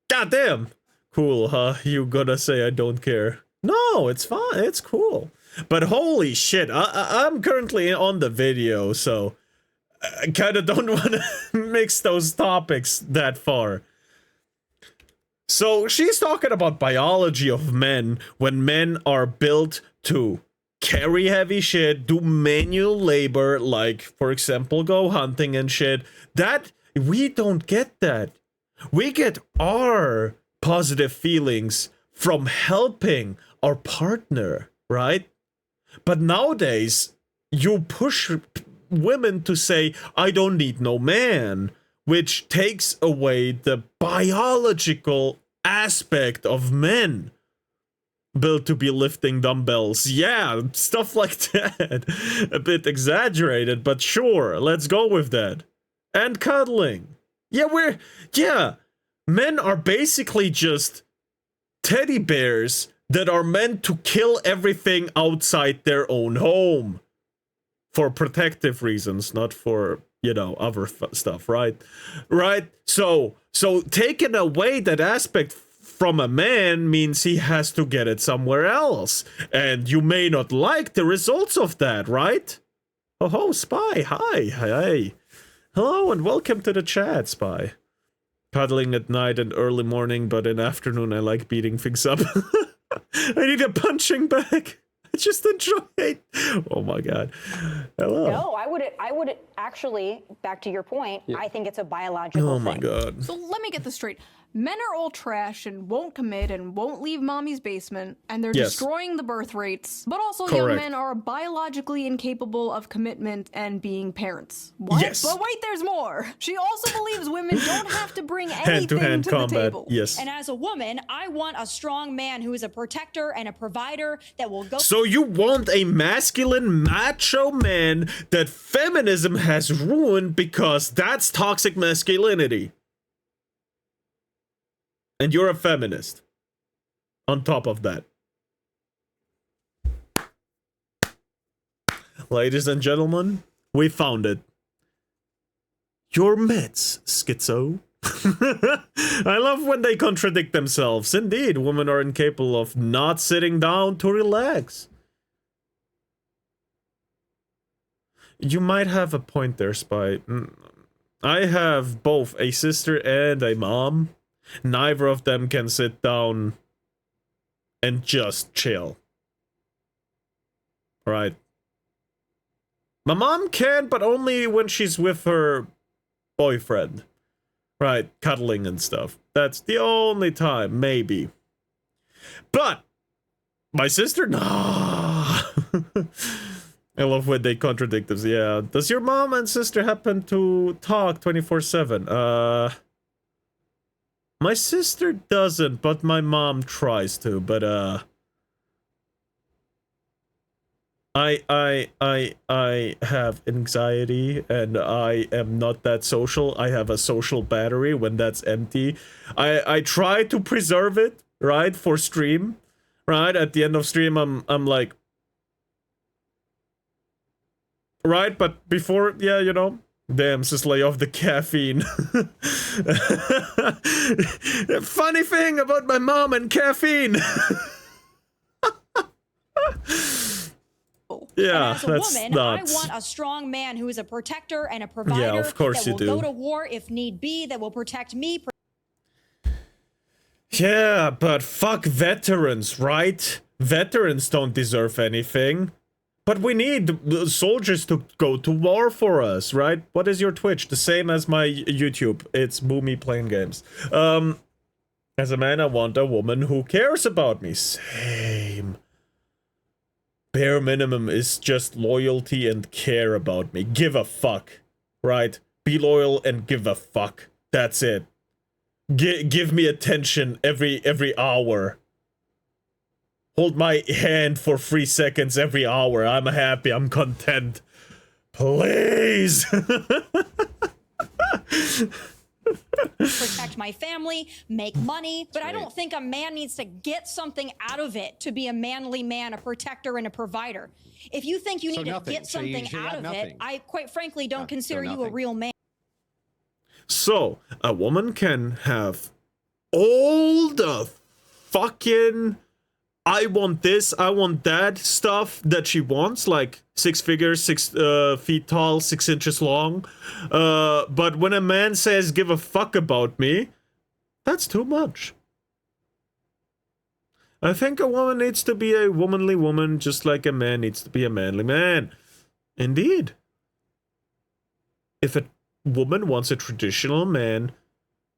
goddamn. Cool, huh? You gonna say I don't care. No, it's fine. It's cool. But holy shit, I'm currently on the video, so I kind of don't want to mix those topics that far. So she's talking about biology of men when men are built to carry heavy shit, do manual labor, like, for example, go hunting and shit. That, we don't get that. We get our positive feelings from helping our partner, right? But nowadays, you push women to say, I don't need no man, which takes away the biological aspect of men built to be lifting dumbbells. Yeah, stuff like that. A bit exaggerated, but sure, let's go with that. And cuddling. Yeah, men are basically just teddy bears that are meant to kill everything outside their own home. For protective reasons, not for, you know, other stuff, right? Right? So taking away that aspect from a man means he has to get it somewhere else. And you may not like the results of that, right? Oh, Spy, hi. Hello and welcome to the chat, Spy. Cuddling at night and early morning, but in afternoon I like beating things up. I need a punching bag. just enjoy it. Oh my god. Hello. No, I would actually, back to your point, I think it's a biological Oh my thing. god. So let me get this straight. Men are all trash and won't commit and won't leave mommy's basement, and they're Yes. destroying the birth rates. But also, young Correct. men are biologically incapable of commitment and being parents. What? Yes. But wait, there's more. She also believes women don't have to bring anything Hand-to-hand to the combat. table. Yes. And as a woman, I want a strong man who is a protector and a provider that will go. So you want a masculine, macho man that feminism has ruined because that's toxic masculinity. And you're a feminist. On top of that. Ladies and gentlemen, we found it. Your meds, schizo. I love when they contradict themselves. Indeed, women are incapable of not sitting down to relax. You might have a point there, Spy. I have both a sister and a mom. Neither of them can sit down and just chill. Right. My mom can, but only when she's with her boyfriend. Right, cuddling and stuff. That's the only time, maybe. But my sister, nah. I love when they contradict us. Yeah. Does your mom and sister happen to talk 24/7? My sister doesn't, but my mom tries to. But I have anxiety and I am not that social. I have a social battery when that's empty. I try to preserve it, right, for stream. Right? At the end of stream I'm like, right, but before, yeah, you know, damn, just lay off the caffeine. Funny thing about my mom and caffeine. Yeah, and as a that's woman, nuts. I want a strong man who is a protector and a provider Yeah, of course that you will do. go to war if need be, that will protect me. Yeah, but fuck veterans, right? Veterans don't deserve anything. But we need soldiers to go to war for us, right? What is your Twitch? The same as my YouTube. It's Boomy playing games. As a man, I want a woman who cares about me. Same. Bare minimum is just loyalty and care about me. Give a fuck, right? Be loyal and give a fuck. That's it. Give me attention every hour. Hold my hand for 3 seconds every hour. I'm happy. I'm content. Please. Protect my family, make money, but I don't think a man needs to get something out of it to be a manly man, a protector, and a provider. If you think you need to get something out of it, I quite frankly don't consider you a real man. So, a woman can have all the fucking I want this, I want that stuff that she wants, like 6 figures, 6 feet tall, 6 inches long. But when a man says give a fuck about me, that's too much. I think a woman needs to be a womanly woman, just like a man needs to be a manly man. Indeed. If a woman wants a traditional man,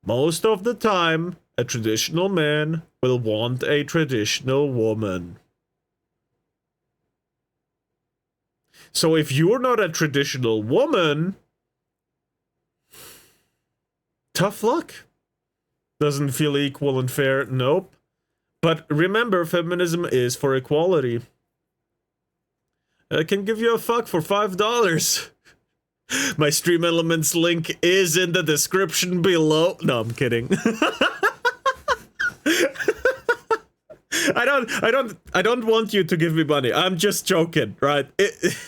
most of the time, a traditional man will want a traditional woman. So if you're not a traditional woman, tough luck. Doesn't feel equal and fair, nope. But remember, feminism is for equality. I can give you a fuck for $5. My Stream Elements link is in the description below. No, I'm kidding. I don't want you to give me money. I'm just joking, right?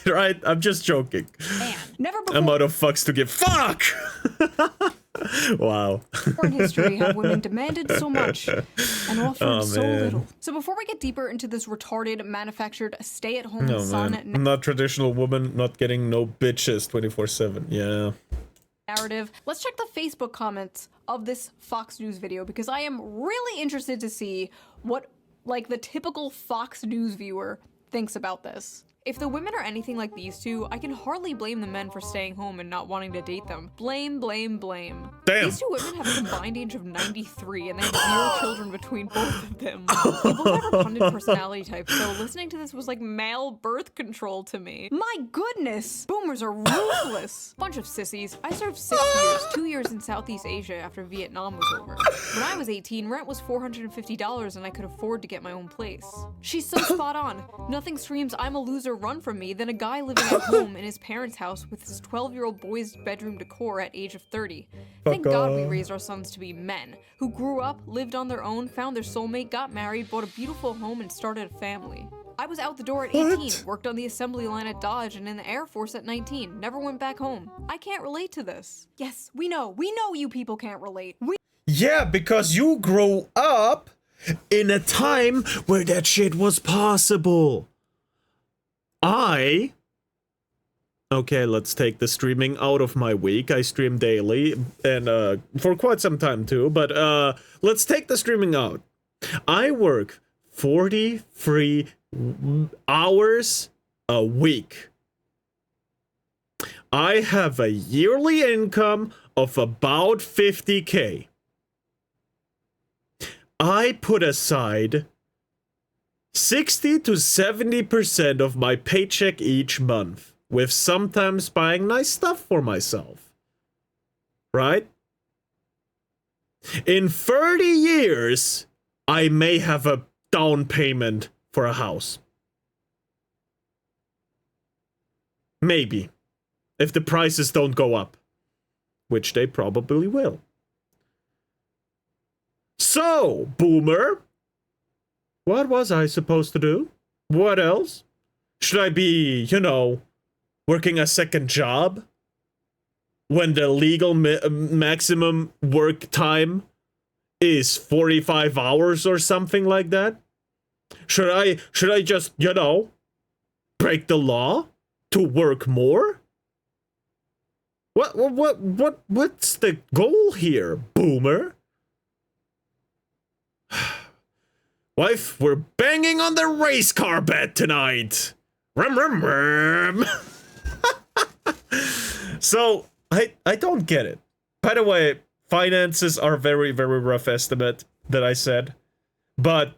Right? I'm just joking. Man, never before I'm out of fucks to give. Fuck! Wow. in history have women demanded so much and offered so man. little. So before we get deeper into this retarded, manufactured, stay-at-home son I'm not traditional woman, not getting no bitches 24/7. Yeah. narrative, let's check the Facebook comments of this Fox News video because I am really interested to see what, like, the typical Fox News viewer thinks about this. If the women are anything like these two, I can hardly blame the men for staying home and not wanting to date them. Blame, blame, blame. Damn. These two women have a combined age of 93 and they have 0 children between both of them. They both have repundant personality types, so listening to this was like male birth control to me. My goodness! Boomers are ruthless! Bunch of sissies. I served 6 years, 2 years in Southeast Asia after Vietnam was over. When I was 18, rent was $450 and I could afford to get my own place. She's so spot on. Nothing screams I'm a loser run from me than a guy living at home in his parents' house with his 12-year-old boy's bedroom decor at age of 30. Thank God we raised our sons to be men, who grew up, lived on their own, found their soulmate, got married, bought a beautiful home, and started a family. I was out the door at 18, worked on the assembly line at Dodge and in the Air Force at 19, never went back home. I can't relate to this. Yes, we know you people can't relate. Yeah, because you grew up in a time where that shit was possible. Okay, let's take the streaming out of my week. I stream daily and for quite some time too, but let's take the streaming out. I work 43 hours a week. I have a yearly income of about 50K. I put aside 60 to 70% of my paycheck each month, with sometimes buying nice stuff for myself. Right? In 30 years, I may have a down payment for a house. Maybe. If the prices don't go up. Which they probably will. So, boomer, what was I supposed to do? What else? Should I be, you know, working a second job? When the legal maximum work time is 45 hours or something like that? Should I just, you know, break the law to work more? What's the goal here, boomer? Wife, we're banging on the race car bed tonight. Rum, rum, rum. So, I don't get it. By the way, finances are very, very rough estimate that I said. But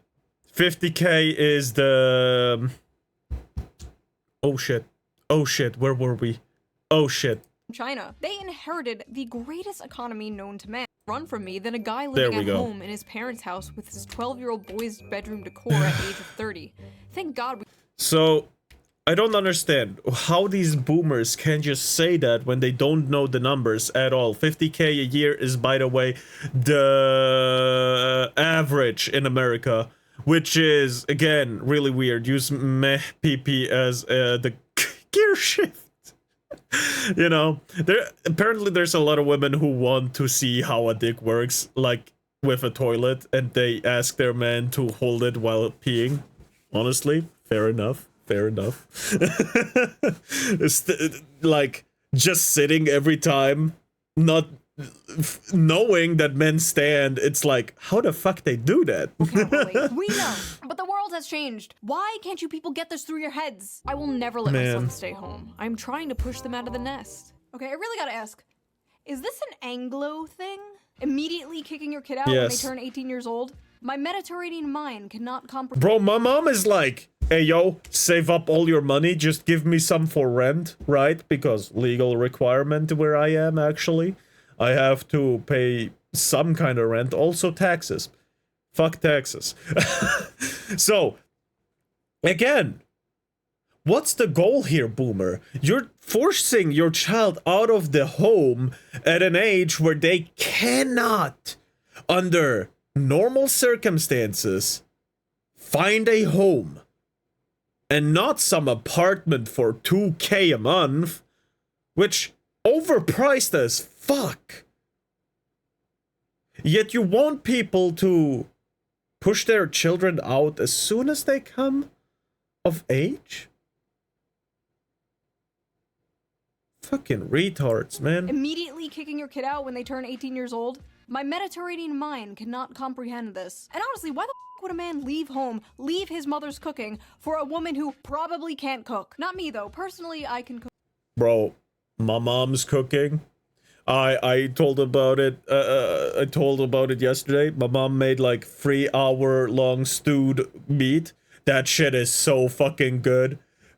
50K is the... Oh shit, where were we? Oh shit. China. They inherited the greatest economy known to man. Run from me than a guy living at home in his parents' house with his 12-year-old boy's bedroom decor at age of 30. Thank God we... So, I don't understand how these boomers can just say that when they don't know the numbers at all. 50K a year is, by the way, the average in America, which is, again, really weird. Use meh PP as the gear shift. You know, apparently there's a lot of women who want to see how a dick works, like with a toilet, and they ask their man to hold it while peeing. Honestly, fair enough. It's like just sitting every time, not knowing that men stand. It's like, how the fuck they do that? We know, but the world has changed. Why can't you people get this through your heads? I will never let my sons stay home. I'm trying to push them out of the nest. Okay, I really gotta ask, is this an Anglo thing? Immediately kicking your kid out when they turn 18 years old? My Mediterranean mind cannot comprehend. Bro, my mom is like, hey yo, save up all your money, just give me some for rent, right? Because legal requirement where I am, actually. I have to pay some kind of rent, also taxes. Fuck taxes. So, again, what's the goal here, boomer? You're forcing your child out of the home at an age where they cannot, under normal circumstances, find a home. And not some apartment for 2K a month, which overpriced as fuck. Yet you want people to push their children out as soon as they come of age? Fucking retards, man. Immediately kicking your kid out when they turn 18 years old? My Mediterranean mind cannot comprehend this. And honestly, why the f would a man leave home, leave his mother's cooking, for a woman who probably can't cook? Not me, though. Personally, I can cook. Bro, my mom's cooking. I told about it. I told about it yesterday. My mom made like 3-hour-long stewed meat. That shit is so fucking good.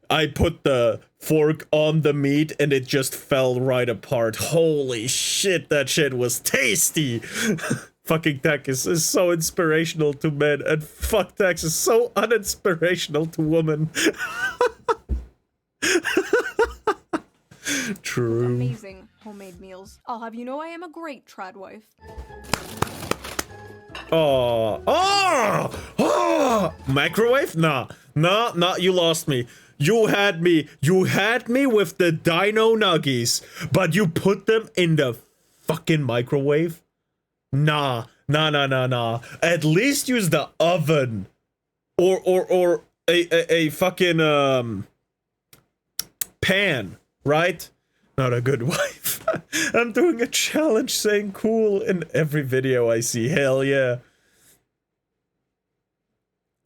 I put the fork on the meat and it just fell right apart. Holy shit, that shit was tasty. Fucking Texas is so inspirational to men, and fuck Texas is so uninspirational to women. True. Amazing homemade meals. I'll have you know I am a great trad wife. Microwave? Nah, you lost me. You had me with the dino nuggies, but you put them in the fucking microwave? Nah. At least use the oven. Or a fucking, pan, right? Not a good wife. I'm doing a challenge saying cool in every video I see. Hell yeah.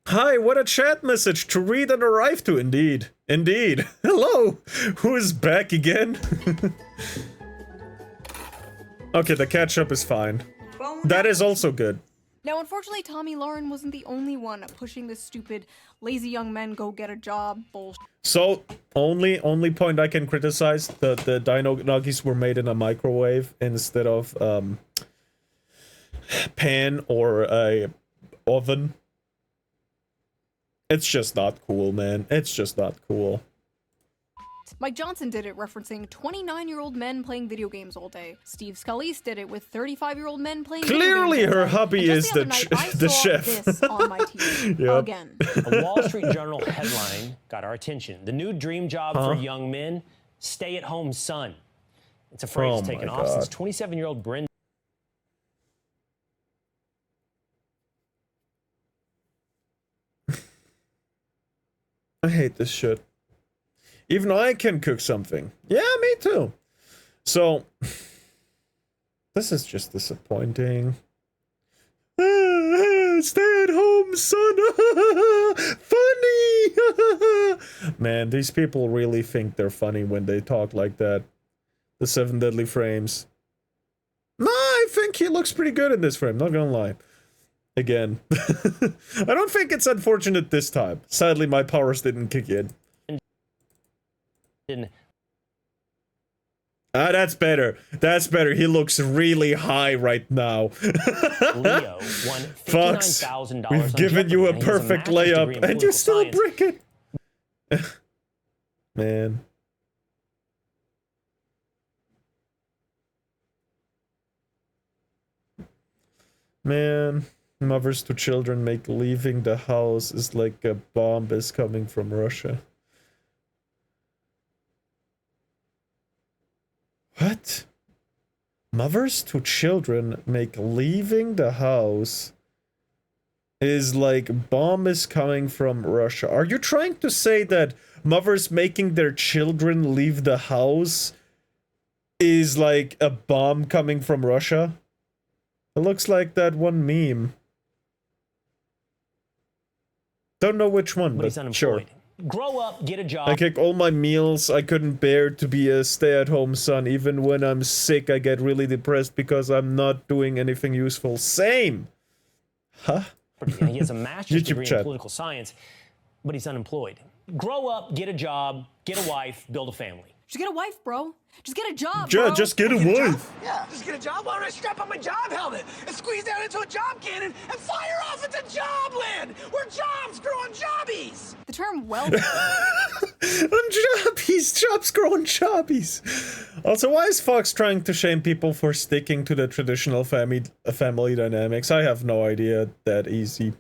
Hi, what a chat message to read and arrive to. Indeed. Hello. Who is back again? Okay, the ketchup is fine. That is also good. Now, unfortunately, Tommy Lauren wasn't the only one pushing this stupid lazy young men go get a job bullshit. So, only point I can criticize, the dino nuggies were made in a microwave instead of pan or a oven. It's just not cool, man. It's just not cool. Mike Johnson did it referencing 29-year-old men playing video games all day. Steve Scalise did it with 35-year-old men playing Clearly video games. Her hobby is the chef. This on my TV Yep. again. A Wall Street Journal headline got our attention. The new dream job for young men, stay-at-home son. It's a phrase taken off since 27-year-old Brenda. I hate this shit. Even I can cook something. Yeah, me too. So, this is just disappointing. Stay at home, son. Funny. Man, these people really think they're funny when they talk like that. The 7 Deadly Frames. No, I think he looks pretty good in this frame, not gonna lie. Again. I don't think it's unfortunate this time. Sadly, my powers didn't kick in. That's better. That's better. He looks really high right now. Leo won $59,000. We've given you a perfect layup, and you still break it. Man. Man. Mothers to children make leaving the house is like a bomb is coming from Russia. What? Mothers to children make leaving the house is like bomb is coming from Russia. Are you trying to say that mothers making their children leave the house is like a bomb coming from Russia? It looks like that one meme. Don't know which one, but sure. Grow up, get a job. I kick all my meals. I couldn't bear to be a stay-at-home son. Even when I'm sick, I get really depressed because I'm not doing anything useful. Same. Huh? He has a master's degree in political science, but he's unemployed. Grow up, get a job, get a wife, build a family. Just get a wife, bro. Just get a job, bro. Yeah, just get a wife. Yeah, just get a job. Why don't I strap on my job helmet and squeeze down into a job cannon and fire off into jobland, where jobs grow on jobbies? The term well. On jobbies, jobs grow on jobbies. Also, why is Fox trying to shame people for sticking to the traditional family dynamics? I have no idea. That easy.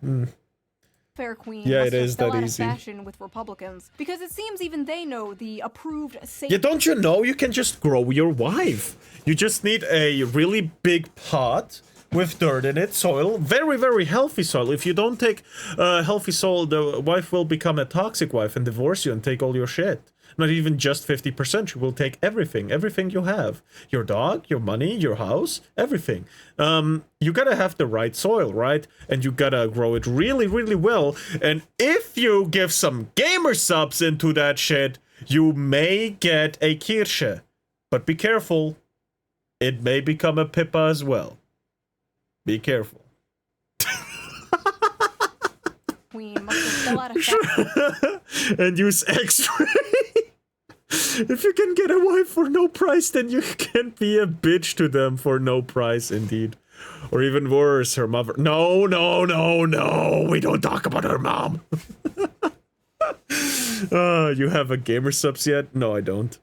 Fair queen. Yeah, must it have is fell that out easy. Of fashion with Republicans, because it seems even they know the approved. Yeah, don't you know you can just grow your wife? You just need a really big pot with dirt in it, soil, very, very healthy soil. If you don't take healthy soil, the wife will become a toxic wife and divorce you and take all your shit. Not even just 50%. She will take everything. Everything you have. Your dog, your money, your house, everything. You gotta have the right soil, right? And you gotta grow it really, really well. And if you give some gamer subs into that shit, you may get a Kirsche. But be careful. It may become a Pippa as well. Be careful. Queen must have fell out of And use X-ray. If you can get a wife for no price, then you can be a bitch to them for no price, indeed. Or even worse, her mother. No, no, no, no. We don't talk about her mom. You have a gamer subs yet? No, I don't.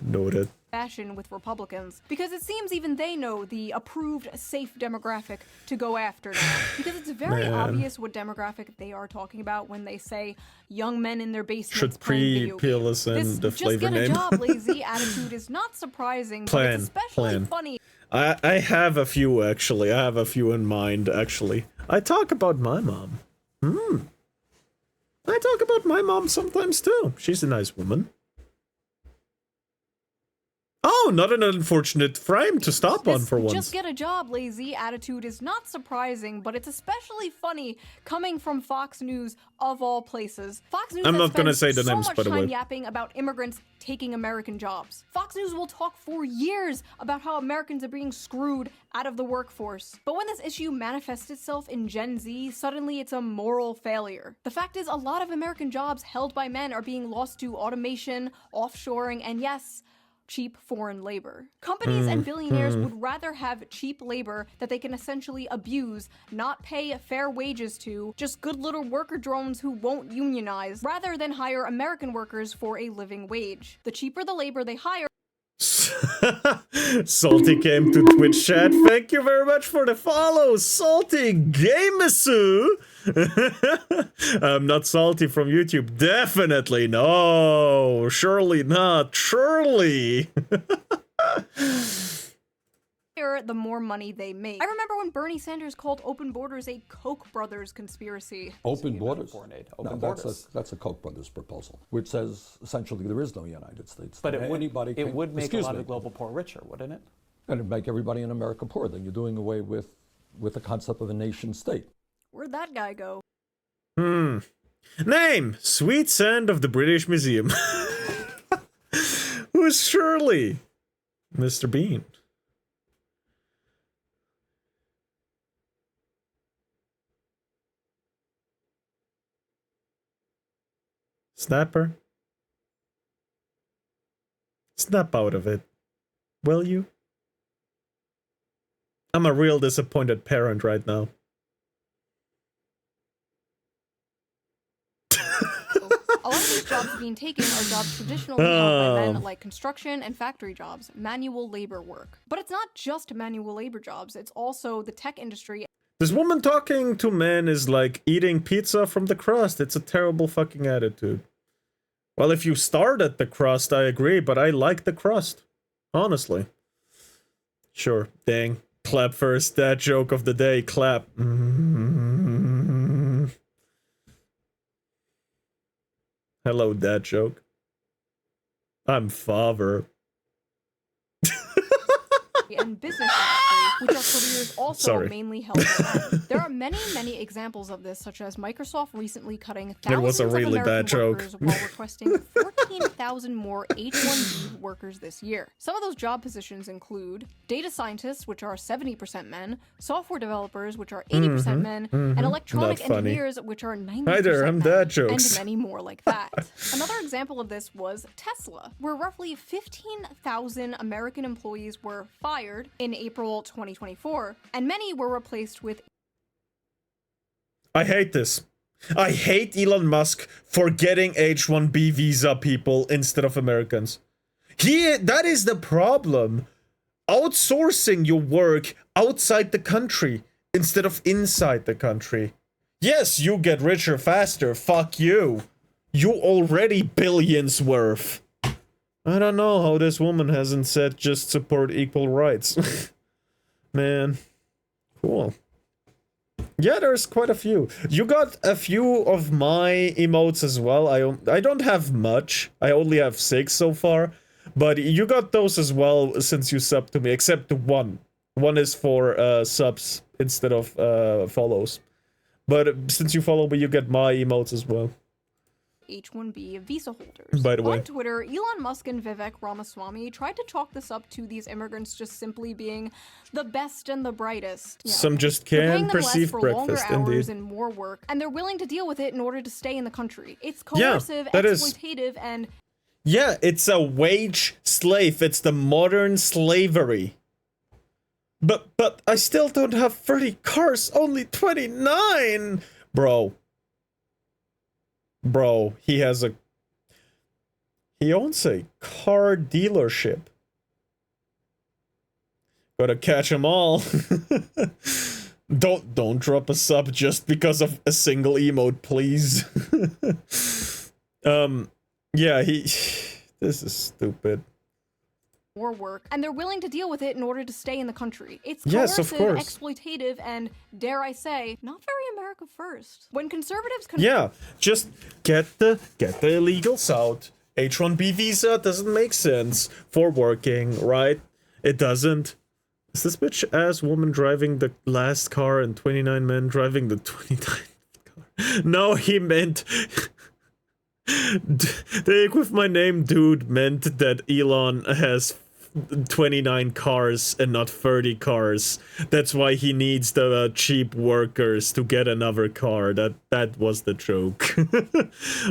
Noted. Fashion with Republicans, because it seems even they know the approved safe demographic to go after now. Because it's very obvious what demographic they are talking about when they say young men in their basements should playing video us in the flavor name. name. Just get a job, lazy attitude is not surprising, but it's especially funny. I have a few, actually. I have a few in mind, actually. I talk about my mom. I talk about my mom sometimes, too. She's a nice woman. Oh, not an unfortunate frame to stop on for once. Just get a job, lazy attitude is not surprising, but it's especially funny coming from Fox News of all places. Fox News I'm not gonna say the so names, much by the time way. yapping about immigrants taking American jobs. Fox News will talk for years about how Americans are being screwed out of the workforce. But when this issue manifests itself in Gen Z, suddenly it's a moral failure. The fact is, a lot of American jobs held by men are being lost to automation, offshoring, and yes, cheap foreign labor. Companies and billionaires would rather have cheap labor that they can essentially abuse, not pay fair wages to, just good little worker drones who won't unionize, rather than hire American workers for a living wage. The cheaper the labor they hire, Salty came to Twitch chat. Thank you very much for the follow, Salty Gamesu. I'm not Salty from YouTube. Definitely no. Surely not. Surely. the more money they make. I remember when Bernie Sanders called open borders a Koch brothers conspiracy. Open borders? Open borders. That's a Koch brothers proposal, which says essentially there is no United States. But it Anybody would make a lot of the global poor richer, wouldn't it? And it'd make everybody in America poor. Then you're doing away with the concept of a nation state. Where'd that guy go? Name: Sweet Sand of the British Museum. Who's Shirley? Mr. Bean. Snapper? Snap out of it, will you? I'm a real disappointed parent right now. A lot of these jobs being taken are jobs traditionally held by men, like construction and factory jobs, manual labor work. But it's not just manual labor jobs, it's also the tech industry. This woman talking to men is like eating pizza from the crust. It's a terrible fucking attitude. Well, if you start at the crust, I agree, but I like the crust. Honestly. Sure, dang. Clap first, that joke of the day, clap. Hello, dad joke. I'm father. And business industry, which are careers also mainly held by men. There are many, many examples of this, such as Microsoft recently cutting thousands of American workers while requesting 14,000 more H-1B workers this year. Some of those job positions include data scientists, which are 70% men, software developers, which are 80% men, and electronic engineers, which are 90% Hi there, I'm dad and jokes. many more like that. Another example of this was Tesla, where roughly 15,000 American employees were fired in April 2024, and many were replaced with... I hate this. I hate Elon Musk for getting H-1B visa people instead of Americans. That is the problem. Outsourcing your work outside the country instead of inside the country. Yes, you get richer faster. Fuck you. You already billions worth. I don't know how this woman hasn't said just support equal rights. Man. Cool. Yeah, there's quite a few. You got a few of my emotes as well. I don't have much. I only have 6 so far. But you got those as well since you subbed to me, except one. One is for subs instead of follows. But since you follow me, you get my emotes as well. H-1B visa holders. By the way. On Twitter, Elon Musk and Vivek Ramaswamy tried to chalk this up to these immigrants just simply being the best and the brightest. Yeah, Some just they're can't paying them perceive less for longer breakfast, hours indeed. and more work, and they're willing to deal with it in order to stay in the country. It's coercive, exploitative, and... Yeah, it's a wage slave. It's the modern slavery. But I still don't have 30 cars, only 29! Bro, he owns a car dealership. Gotta catch them all. Don't drop a sub just because of a single emote, please. Yeah, this is stupid. More work, and they're willing to deal with it in order to stay in the country. It's yes, coercive, of course. exploitative, and, dare I say, not very America first. When conservatives... Yeah, just get the illegals out. H-1B visa doesn't make sense for working, right? It doesn't. Is this bitch-ass woman driving the last car and 29 men driving the 29th car? No, he meant... The with my name dude meant that Elon has 29 cars and not 30 cars. That's why he needs the cheap workers to get another car. That was the joke.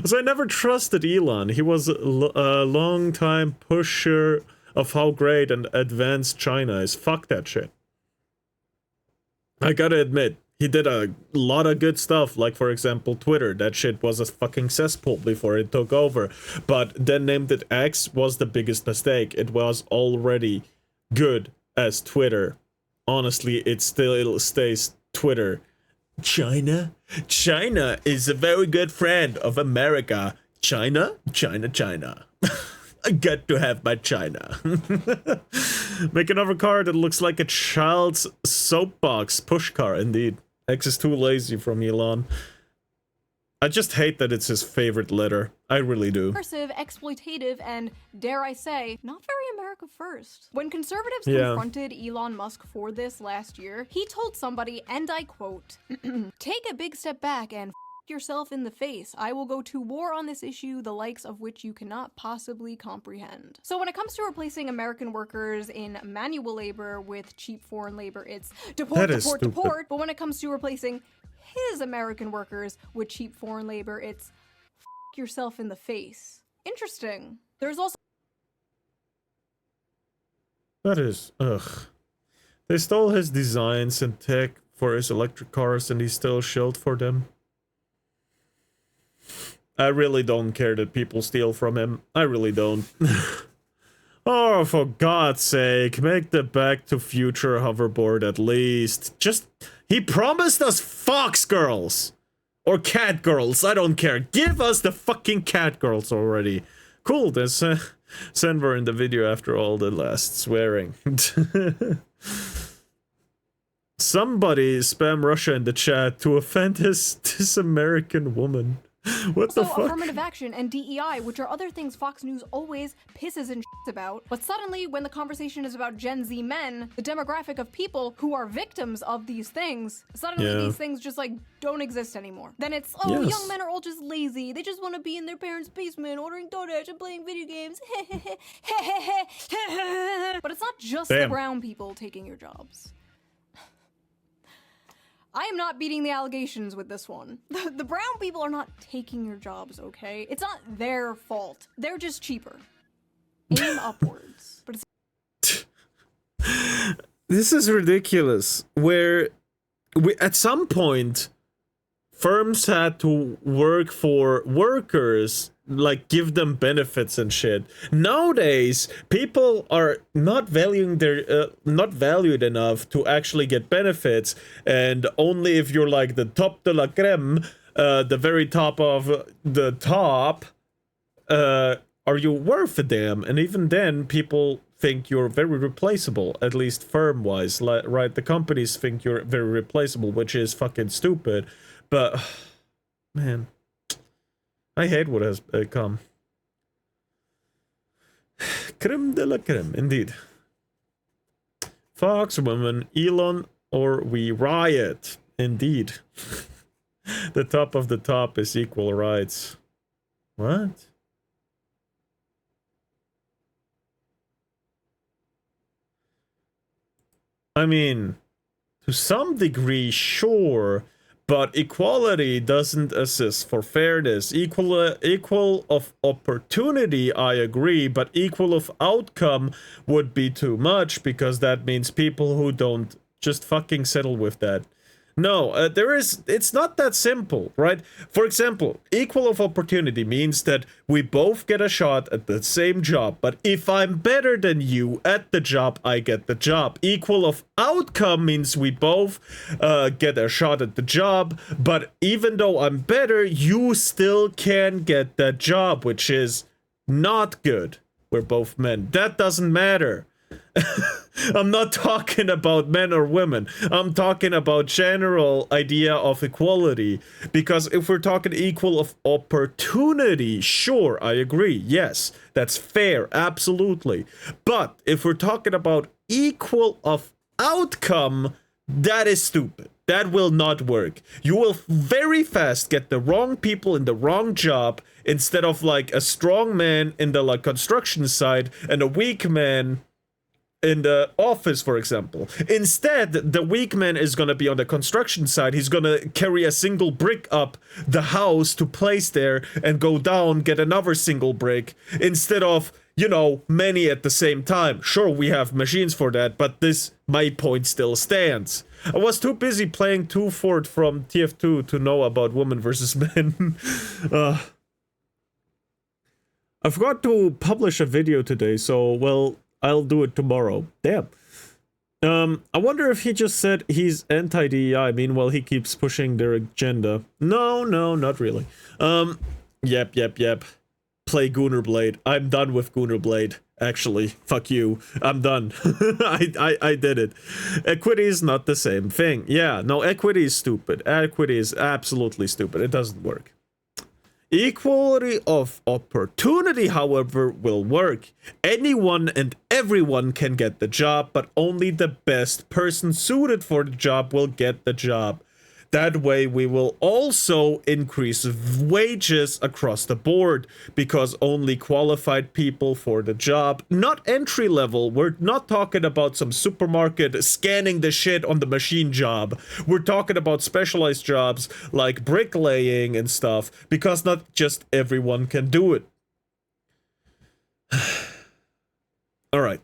So I never trusted Elon. He was a long time pusher of how great and advanced China is. Fuck that shit. I gotta admit, he did a lot of good stuff, like for example Twitter. That shit was a fucking cesspool before it took over, but then named it X was the biggest mistake. It was already good as Twitter. Honestly, it still stays Twitter. China is a very good friend of America. China. I got to have my China. Make another car that looks like a child's soapbox push car, indeed. X is too lazy from Elon. I just hate that it's his favorite letter. I really do. Coercive, exploitative, and, dare I say, not very America first. When conservatives confronted Elon Musk for this last year, he told somebody, and I quote, "Take a big step back and yourself in the face. I will go to war on this issue, the likes of which you cannot possibly comprehend." So when it comes to replacing American workers in manual labor with cheap foreign labor, it's deport. But when it comes to replacing his American workers with cheap foreign labor, it's yourself in the face. Interesting. There's also... That is, ugh. They stole his designs and tech for his electric cars and he still shilled for them. I really don't care that people steal from him. I really don't. Oh, for God's sake, make the Back to Future hoverboard at least. Just, he promised us fox girls. Or cat girls, I don't care. Give us the fucking cat girls already. Cool, there's Senver in the video after all the last swearing. Somebody spam Russia in the chat to offend this American woman. What the fuck? Affirmative action and DEI, which are other things Fox News always pisses and shits about. But suddenly, when the conversation is about Gen Z men, the demographic of people who are victims of these things, suddenly these things just like don't exist anymore. Then it's, oh, young men are all just lazy. They just want to be in their parents' basement, ordering DoorDash and playing video games. But it's not just the brown people taking your jobs. I am not beating the allegations with this one. The brown people are not taking your jobs, okay? It's not their fault. They're just cheaper. Aim upwards. But it's this is ridiculous. Where at some point, firms had to work for workers, like give them benefits and shit. Nowadays, people are not valuing their not valued enough to actually get benefits, and only if you're like the top de la creme, the very top of the top, are you worth a damn? And even then, people think you're very replaceable, at least firm-wise, right? The companies think you're very replaceable, which is fucking stupid. But, man, I hate what has come. Creme de la creme, indeed. Fox, women, Elon, or we riot. Indeed. The top of the top is equal rights. What? I mean, to some degree, sure, but equality doesn't assist for fairness. Equal of opportunity, I agree, but equal of outcome would be too much, because that means people who don't just fucking settle with that. No, it's not that simple, right? For example, equal of opportunity means that we both get a shot at the same job, but if I'm better than you at the job, I get the job. Equal of outcome means we both get a shot at the job, but even though I'm better, you still can get that job, which is not good. We're both men. That doesn't matter. I'm not talking about men or women. I'm talking about general idea of equality. Because if we're talking equal of opportunity, sure, I agree. Yes, that's fair, absolutely. But if we're talking about equal of outcome, that is stupid. That will not work. You will very fast get the wrong people in the wrong job, instead of like a strong man in the like construction side and a weak man in the office, for example. Instead, the weak man is gonna be on the construction side. He's gonna carry a single brick up the house to place there and go down, get another single brick, instead of, you know, many at the same time. Sure, we have machines for that, but my point still stands. I was too busy playing 2 Fort from TF2 to know about women versus men. I forgot to publish a video today, so, well, I'll do it tomorrow. Damn. I wonder if he just said he's anti-DEI, meanwhile he keeps pushing their agenda. No, not really. Yep. Play Goonerblade. I'm done with Goonerblade. Actually, fuck you. I'm done. I did it. Equity is not the same thing. Yeah, no, equity is stupid. Equity is absolutely stupid. It doesn't work. Equality of opportunity, however, will work. Anyone and everyone can get the job, but only the best person suited for the job will get the job. That way we will also increase wages across the board, because only qualified people for the job, not entry level. We're not talking about some supermarket scanning the shit on the machine job. We're talking about specialized jobs like bricklaying and stuff, because not just everyone can do it. All right,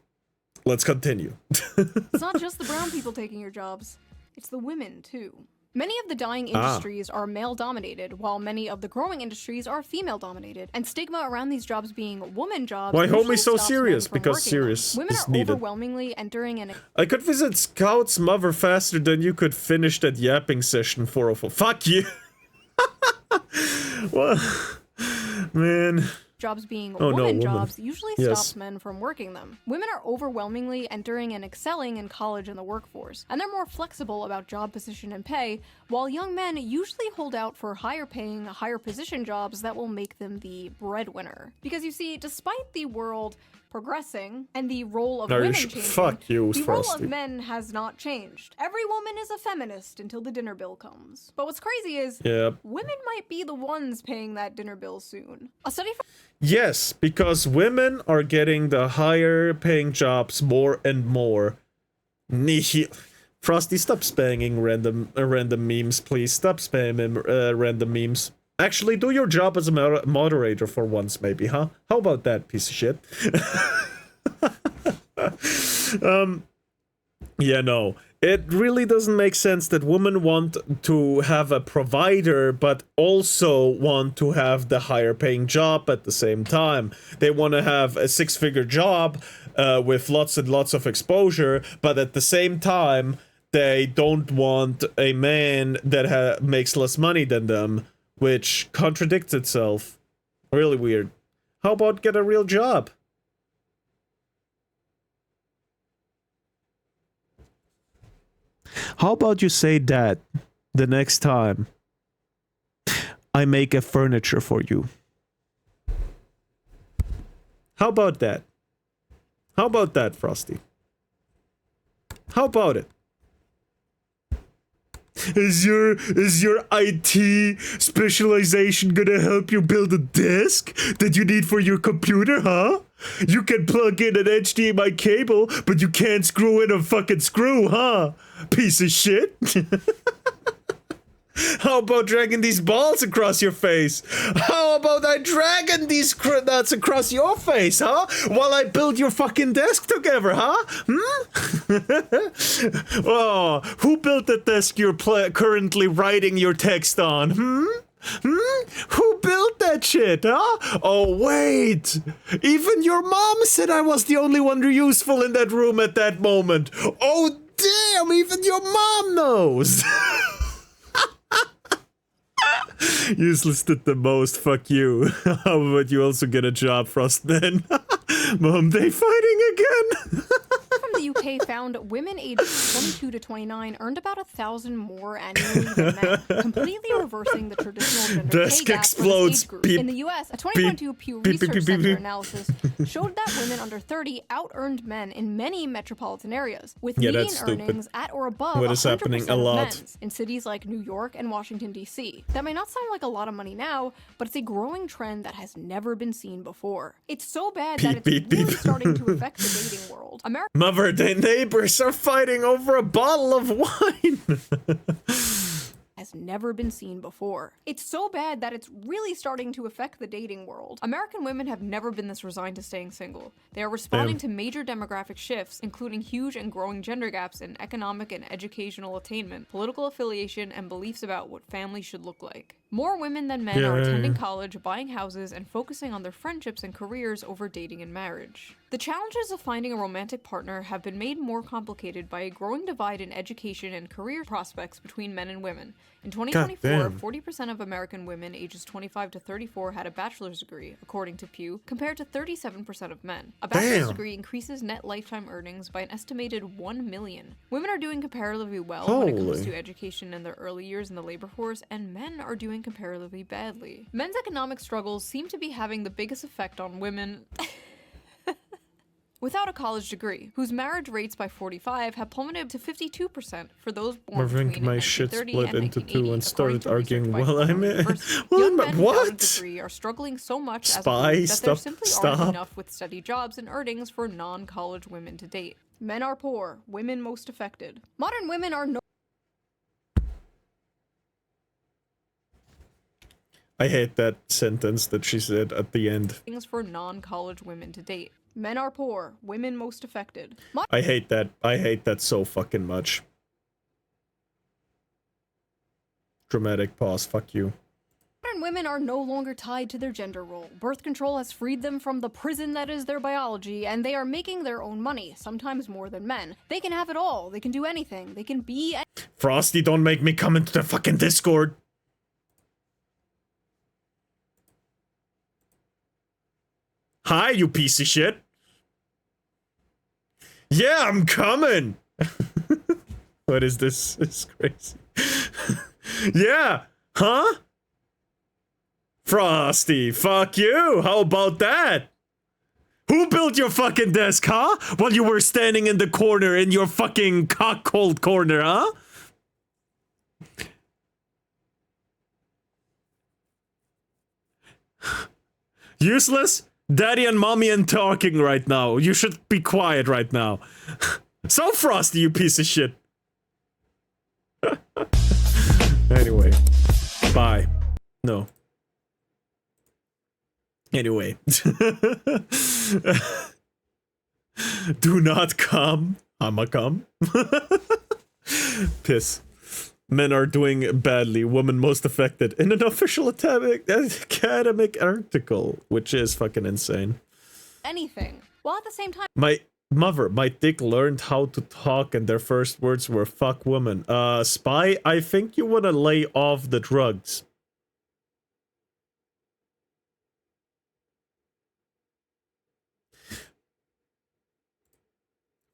let's continue. It's not just the brown people taking your jobs, it's the women too. Many of the dyeing industries are male-dominated, while many of the growing industries are female-dominated. And stigma around these jobs being woman jobs. Why homie so serious? Because serious women is are needed. overwhelmingly entering an. I could visit Scout's mother faster than you could finish that yapping session 404. Fuck you! What? Man. Jobs being woman jobs usually stops men from working them. Women are overwhelmingly entering and excelling in college and the workforce, and they're more flexible about job position and pay, while young men usually hold out for higher paying, higher position jobs that will make them the breadwinner. Because you see, despite the world progressing and the role of women changing, the role of men has not changed. Every woman is a feminist until the dinner bill comes. But what's crazy is, women might be the ones paying that dinner bill soon. A study from Yes, because women are getting the higher paying jobs more and more. Frosty, stop spamming random memes, please. Stop spamming random memes. Actually, do your job as a moderator for once, maybe, huh? How about that, piece of shit? Yeah, no. It really doesn't make sense that women want to have a provider, but also want to have the higher paying job at the same time. They want to have a 6-figure job with lots and lots of exposure, but at the same time, they don't want a man that makes less money than them, which contradicts itself. Really weird. How about get a real job? How about you say that the next time I make a furniture for you? How about that? How about that, Frosty? How about it? Is your IT specialization gonna help you build a desk that you need for your computer, huh? You can plug in an HDMI cable, but you can't screw in a fucking screw, huh? Piece of shit. How about dragging these balls across your face? How about I dragging these nuts across your face, huh? While I build your fucking desk together, huh? Oh, who built the desk you're currently writing your text on? Who built that shit, huh? Oh, wait. Even your mom said I was the only one useful in that room at that moment. Oh, damn, even your mom knows. Useless did the most, fuck you. How about you also get a job, Frost, then? Mom, they fighting again? From the UK found women aged 22 to 29 earned about 1,000 more annually than men, completely reversing the traditional gender Desk pay gap explodes. for this age group. In the US, a 2022 Pew Research Center analysis showed that women under 30 out-earned men in many metropolitan areas, with median earnings at or above what is 100% happening a of lot men's in cities like New York and Washington, D.C. That may not sound like a lot of money now, but it's a growing trend that has never been seen before. It's so bad that it's really starting to affect the dating world. Mother, the neighbors are fighting over a bottle of wine. Has never been seen before. It's so bad that it's really starting to affect the dating world. American women have never been this resigned to staying single. They are responding to major demographic shifts, including huge and growing gender gaps in economic and educational attainment, political affiliation, and beliefs about what family should look like. More women than men are attending college, buying houses, and focusing on their friendships and careers over dating and marriage. The challenges of finding a romantic partner have been made more complicated by a growing divide in education and career prospects between men and women. In 2024, 40% of American women ages 25 to 34 had a bachelor's degree, according to Pew, compared to 37% of men. A bachelor's degree increases net lifetime earnings by an estimated $1 million. Women are doing comparatively well when it comes to education in their early years in the labor force, and men are doing comparatively badly. Men's economic struggles seem to be having the biggest effect on women without a college degree, whose marriage rates by 45 have plummeted to 52% for those born between my shit 1930 split and into 1980, two and started arguing. Young men without a degree are struggling so much as a group that there simply aren't enough with steady jobs and earnings for non-college women to date. Men are poor, women most affected. Modern women are no I hate that sentence that she said at the end. things for non-college women to date. Men are poor, women most affected. I hate that. I hate that so fucking much. Dramatic pause, fuck you. Modern women are no longer tied to their gender role. Birth control has freed them from the prison that is their biology, and they are making their own money, sometimes more than men. They can have it all. They can do anything. They can be... Frosty, don't make me come into the fucking Discord. Hi, you piece of shit. Yeah, I'm coming. What is this? It's crazy. Yeah, huh? Frosty, fuck you. How about that? Who built your fucking desk, huh? While you were standing in the corner in your fucking cock-cold corner, huh? Useless? Daddy and mommy and talking right now. You should be quiet right now. So Frosty, you piece of shit. Anyway. Bye. No. Anyway. Do not come. I'ma come. Piss. Men are doing badly. Women most affected. In an official academic article, which is fucking insane. anything, while at the same time... My dick learned how to talk and their first words were fuck woman. Spy, I think you wanna lay off the drugs.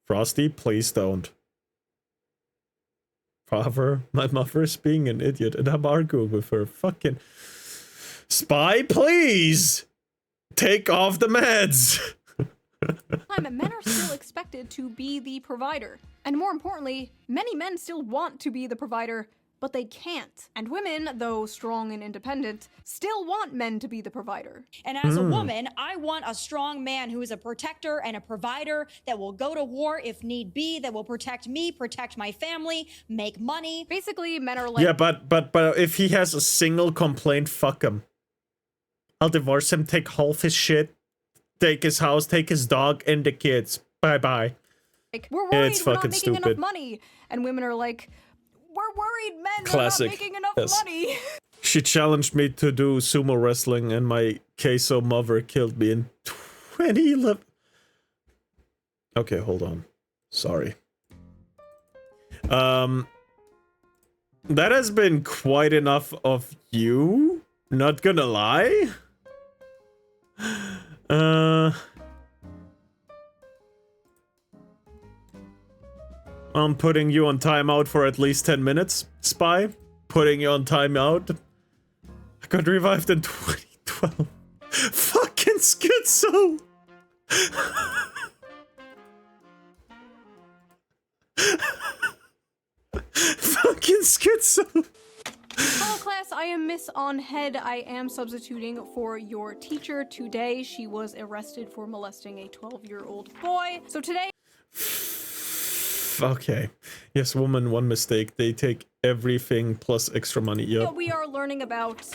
Frosty, please don't. Father, my mother is being an idiot and I'm arguing with her. Fucking Spy, please take off the meds. Men are still expected to be the provider. And more importantly, many men still want to be the provider, but they can't. And women, though strong and independent, still want men to be the provider. And as a woman, I want a strong man who is a protector and a provider that will go to war if need be, that will protect me, protect my family, make money. Basically, men are like... Yeah, but if he has a single complaint, fuck him. I'll divorce him, take half his shit, take his house, take his dog, and the kids. Bye-bye. Like, we're worried It's we're not fucking making stupid. enough money. And women are like, we're worried men Classic. are not making enough Yes. money. She challenged me to do sumo wrestling and my queso mother killed me in 2011. Okay, hold on. Sorry. That has been quite enough of you. Not gonna lie. I'm putting you on timeout for at least 10 minutes, Spy. Putting you on timeout. I got revived in 2012. Fucking schizo! Fucking schizo! Hello class, I am Miss On Head. I am substituting for your teacher today. She was arrested for molesting a 12-year-old boy. So today... Okay. Yes, woman, one mistake. They take everything plus extra money. Yep. we are learning about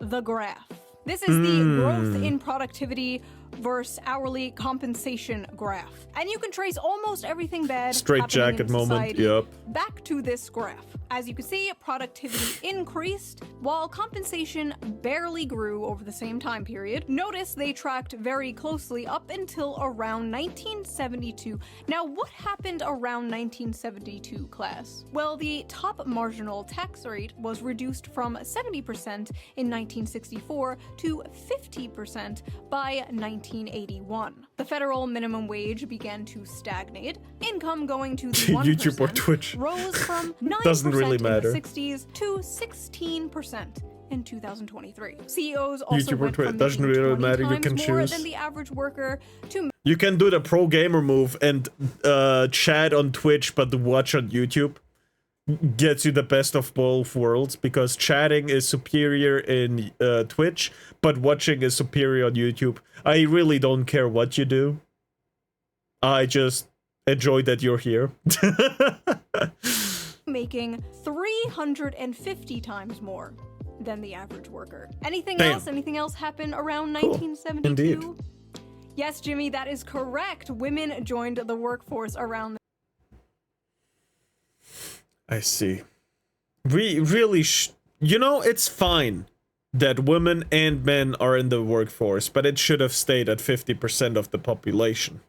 the graph. This is the growth in productivity versus hourly compensation graph. And you can trace almost everything bad Straight happening in jacket moment, society yep. back to this graph. As you can see, productivity increased while compensation barely grew over the same time period. Notice they tracked very closely up until around 1972. Now, what happened around 1972, class? Well, the top marginal tax rate was reduced from 70% in 1964 to 50% by 1981. The federal minimum wage began to stagnate. Income going to the 1% YouTube or Twitch. rose from 9% Doesn't really matter. in the 60s to 16% in 2023. CEOs also YouTube or went Twitch. from Doesn't making really 20 matter. You times can more choose. than the average worker to You can do the pro gamer move and chat on Twitch, but watch on YouTube. Gets you the best of both worlds, because chatting is superior in Twitch, but watching is superior on YouTube. I really don't care what you do. I just enjoy that you're here. making 350 times more than the average worker. Anything Damn. else? Anything else happen around Cool. 1972? Indeed. Yes, Jimmy, that is correct. Women joined the workforce around I see. We really you know, it's fine that women and men are in the workforce, but it should have stayed at 50% of the population.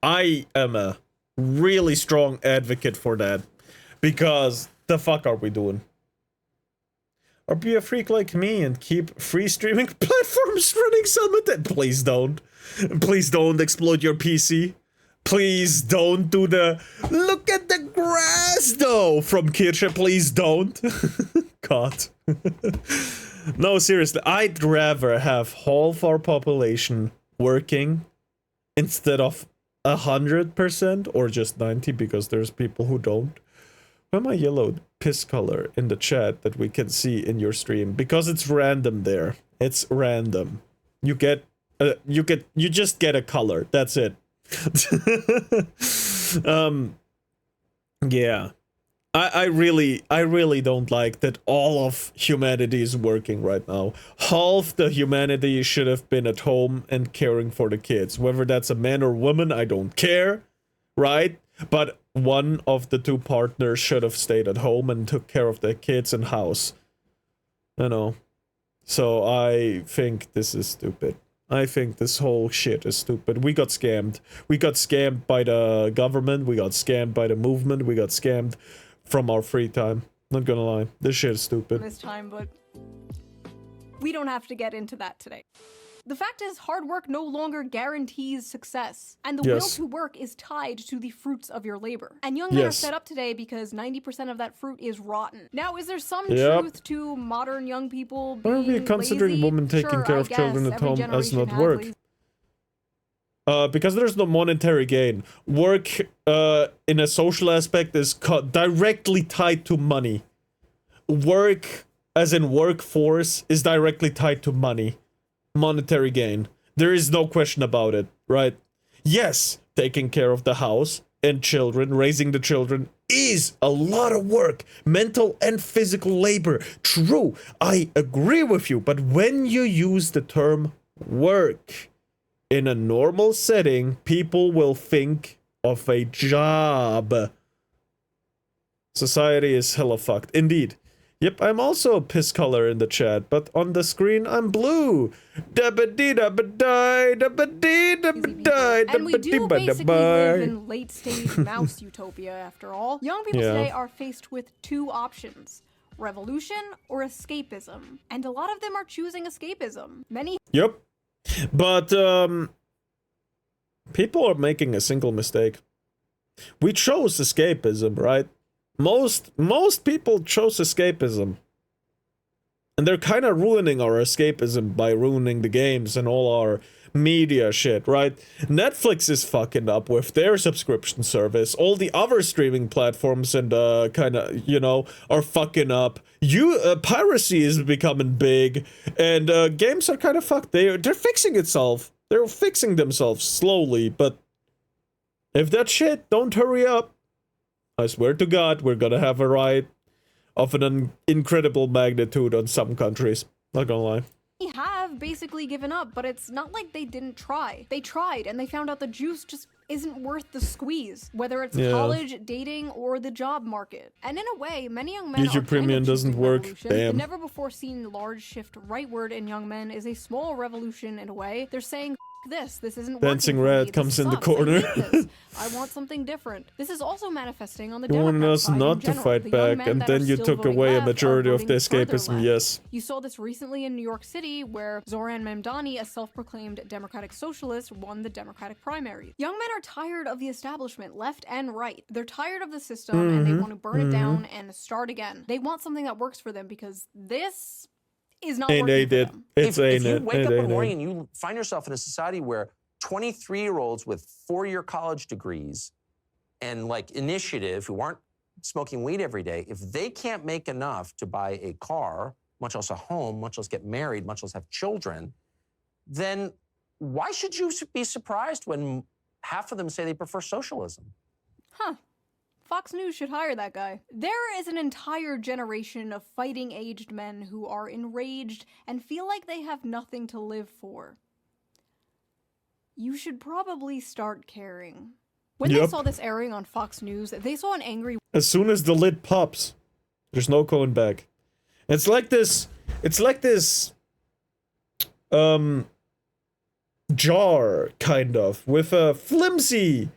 I am a really strong advocate for that, because the fuck are we doing? Or be a freak like me and keep free streaming platforms running simultaneously. Please don't. Please don't exploit your PC. Please don't do the look at the grass though from Kirche. Please don't. God. No, seriously, I'd rather have half our population working instead of 100% or just 90, because there's people who don't. Why am I yellow piss color in the chat that we can see in your stream? Because it's random there. It's random. You just get a color. That's it. Yeah. I really don't like that all of humanity is working right now. Half the humanity should have been at home and caring for the kids. Whether that's a man or woman, I don't care, right? But one of the two partners should have stayed at home and took care of their kids and house. You know. So I think this is stupid. I think this whole shit is stupid. We got scammed. We got scammed by the government. We got scammed by the movement. We got scammed from our free time. Not gonna lie. This shit is stupid. this time, but we don't have to get into that today. The fact is, hard work no longer guarantees success, and the will to work is tied to the fruits of your labor. And young men are set up today because 90% of that fruit is rotten. Now, is there some truth to modern young people being Are we considering lazy? women taking Sure, care I of children guess. at Every home as generation not has work? lazy- Because there's no monetary gain. Work in a social aspect is directly tied to money. Work, as in workforce, is directly tied to money. Monetary gain. There is no question about it, right? Yes, taking care of the house and children, raising the children, is a lot of work. Mental and physical labor. True, I agree with you, but when you use the term work in a normal setting, people will think of a job. Society is hella fucked. Indeed. Yep, I'm also a piss color in the chat, but on the screen I'm blue. And we do basically live in late-stage mouse utopia, after all. Young people today are faced with two options: revolution or escapism. And a lot of them are choosing escapism. Many... Yep. But, people are making a single mistake. We chose escapism, right? Most people chose escapism. And they're kind of ruining our escapism by ruining the games and all our media shit, right? Netflix is fucking up with their subscription service. All the other streaming platforms and kind of, you know, are fucking up. Piracy is becoming big, and games are kind of fucked. They're fixing itself. They're fixing themselves slowly, but if that shit don't hurry up, I swear to God, we're gonna have a riot of an incredible magnitude on some countries. Not gonna lie. have basically given up, but it's not like they didn't try. They tried, and they found out the juice just isn't worth the squeeze, whether it's college, dating, or the job market. And in a way, many young men YouTube Premium doesn't work. Damn. The never-before-seen large shift rightward in young men is a small revolution in a way. They're saying, this isn't Dancing working for Rat me. comes This in the sucks. I corner. hate this. I want something different. This is also manifesting on the You Democrat wanted us side in not to general. fight The young back, men and that then are you still took voting away a left are majority of the voting further escapism, left. yes. You saw this recently in New York City, where Zoran Mamdani, a self-proclaimed Democratic socialist, won the Democratic primary. Young men are tired of the establishment, left and right. They're tired of the system, and they want to burn it down and start again. They want something that works for them, because this is not working for them. If you wake up in the morning and you find yourself in a society where 23-year-olds with 4-year college degrees and like initiative who aren't smoking weed every day, if they can't make enough to buy a car, much less a home, much less get married, much less have children, then why should you be surprised when half of them say they prefer socialism? Huh. Fox News should hire that guy. There is an entire generation of fighting-aged men who are enraged and feel like they have nothing to live for. You should probably start caring. When they saw this airing on Fox News, they saw an angry... As soon as the lid pops, there's no going back. It's like this jar, kind of, with a flimsy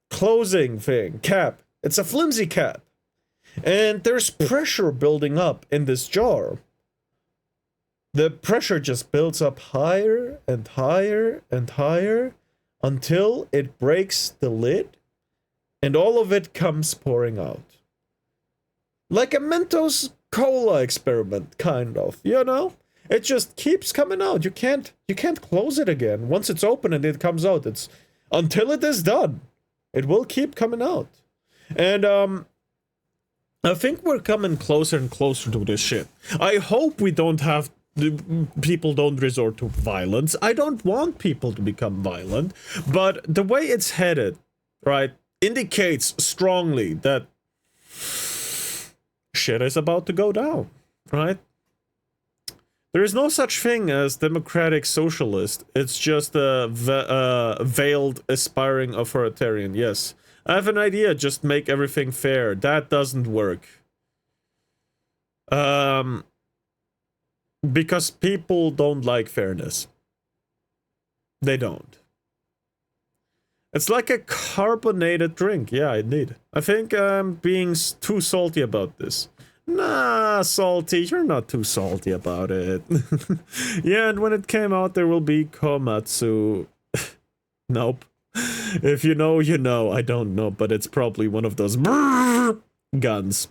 closing thing, cap. It's a flimsy cap. And there's pressure building up in this jar. The pressure just builds up higher and higher and higher until it breaks the lid and all of it comes pouring out. Like a Mentos Cola experiment, kind of, you know? It just keeps coming out. You can't close it again. Once it's open and it comes out, it's until it is done. It will keep coming out. And I think we're coming closer and closer to this shit. I hope we don't have people don't resort to violence. I don't want people to become violent, but the way it's headed, right, indicates strongly that shit is about to go down, right? There is no such thing as democratic socialist. It's just a veiled aspiring authoritarian. Yes, I have an idea. Just make everything fair. That doesn't work. Because people don't like fairness. They don't. It's like a carbonated drink. Yeah, indeed. I think I'm being too salty about this. Nah, salty, you're not too salty about it. Yeah, and when it came out, there will be Komatsu. Nope. If you know, you know. I don't know, but it's probably one of those guns.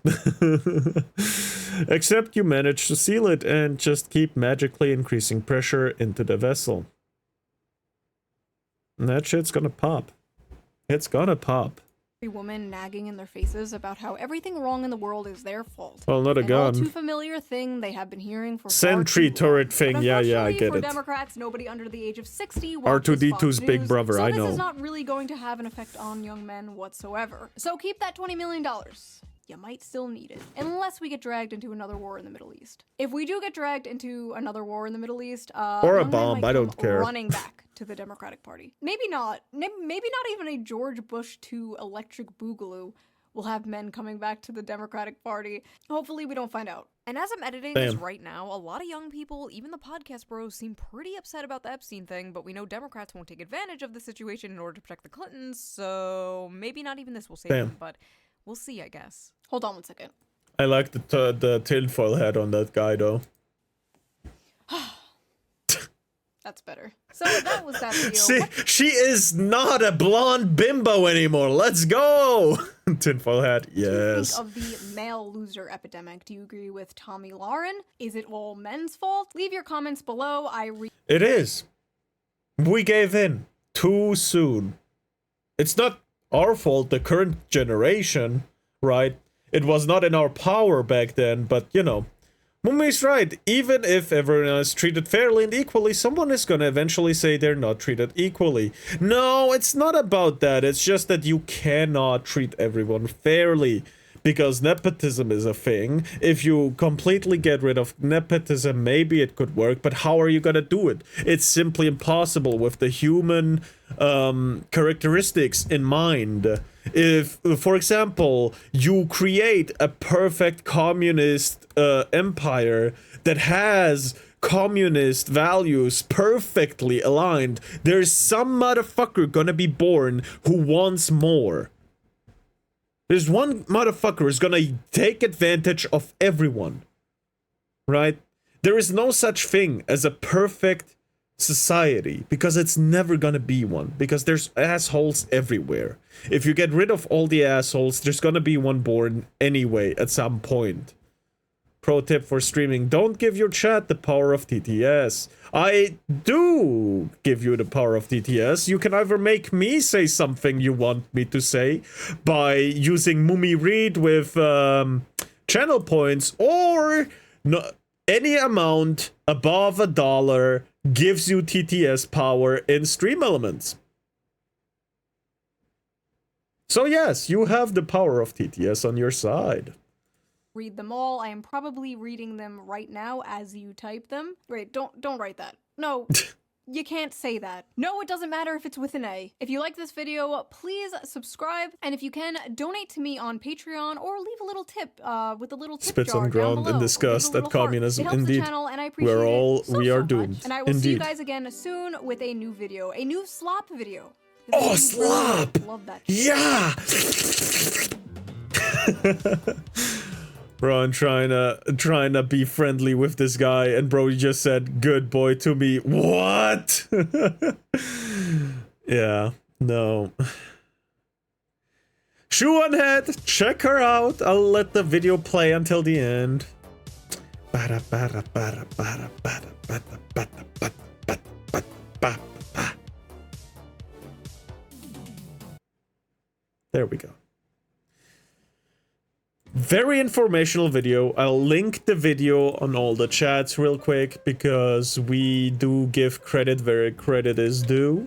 Except you manage to seal it and just keep magically increasing pressure into the vessel. And that shit's gonna pop. It's gonna pop. Every woman nagging in their faces about how everything wrong in the world is their fault. Well, not a gun. All too familiar thing they have been hearing for Sentry turret thing. Yeah, I get for it. Democrats, nobody under the age of 60 R2D2's big brother, so I this know. is not really going to have an effect on young men whatsoever. So keep that $20 million. You might still need it, unless we get dragged into another war in the Middle East. If we do get dragged into another war in the Middle East, or a young men bomb, might I don't come care. running back to the Democratic Party. Maybe not even a George Bush 2 electric boogaloo will have men coming back to the Democratic Party. Hopefully we don't find out. And as I'm editing this right now, a lot of young people, even the podcast bros, seem pretty upset about the Epstein thing, but we know Democrats won't take advantage of the situation in order to protect the Clintons, so maybe not even this will save them, but we'll see, I guess. Hold on one second. I like the tinfoil hat on that guy, though. That's better. So that was that video. See, she is not a blonde bimbo anymore. Let's go! Tinfoil hat, yes. What do you think of the male loser epidemic? Do you agree with Tommy Lauren? Is it all men's fault? Leave your comments below. It is. We gave in too soon. It's not our fault, the current generation, right? It was not in our power back then, but you know. Mumi's right. Even if everyone is treated fairly and equally, someone is gonna eventually say they're not treated equally. No, it's not about that. It's just that you cannot treat everyone fairly. Because nepotism is a thing. If you completely get rid of nepotism, maybe it could work, but how are you gonna do it? It's simply impossible with the human characteristics in mind. If, for example, you create a perfect communist empire that has communist values perfectly aligned, there's some motherfucker gonna be born who wants more. There's one motherfucker who's gonna take advantage of everyone, right? There is no such thing as a perfect society, because it's never gonna be one, because there's assholes everywhere. If you get rid of all the assholes, there's gonna be one born anyway at some point. Pro tip for streaming, don't give your chat the power of TTS. I do give you the power of TTS. You can either make me say something you want me to say by using Mumi Read with channel points, or no, any amount above $1 gives you TTS power in Stream Elements. So yes, you have the power of TTS on your side. Read them all. I am probably reading them right now as you type them. Wait, don't write that. No, you can't say that. No, it doesn't matter if it's with an A. If you like this video, please subscribe, and if you can, donate to me on Patreon or leave a little tip with a little tip Spits jar on ground in disgust at communism. Indeed, we are doomed. And I will see you guys again soon with a new video, a new slop video. Oh, slop! Love that. Yeah. Bro, I'm trying to be friendly with this guy, and bro, he just said "good boy" to me. What? Yeah, no. Shoe on head, check her out. I'll let the video play until the end. There we go. Very informational video. I'll link the video on all the chats real quick, because we do give credit where credit is due.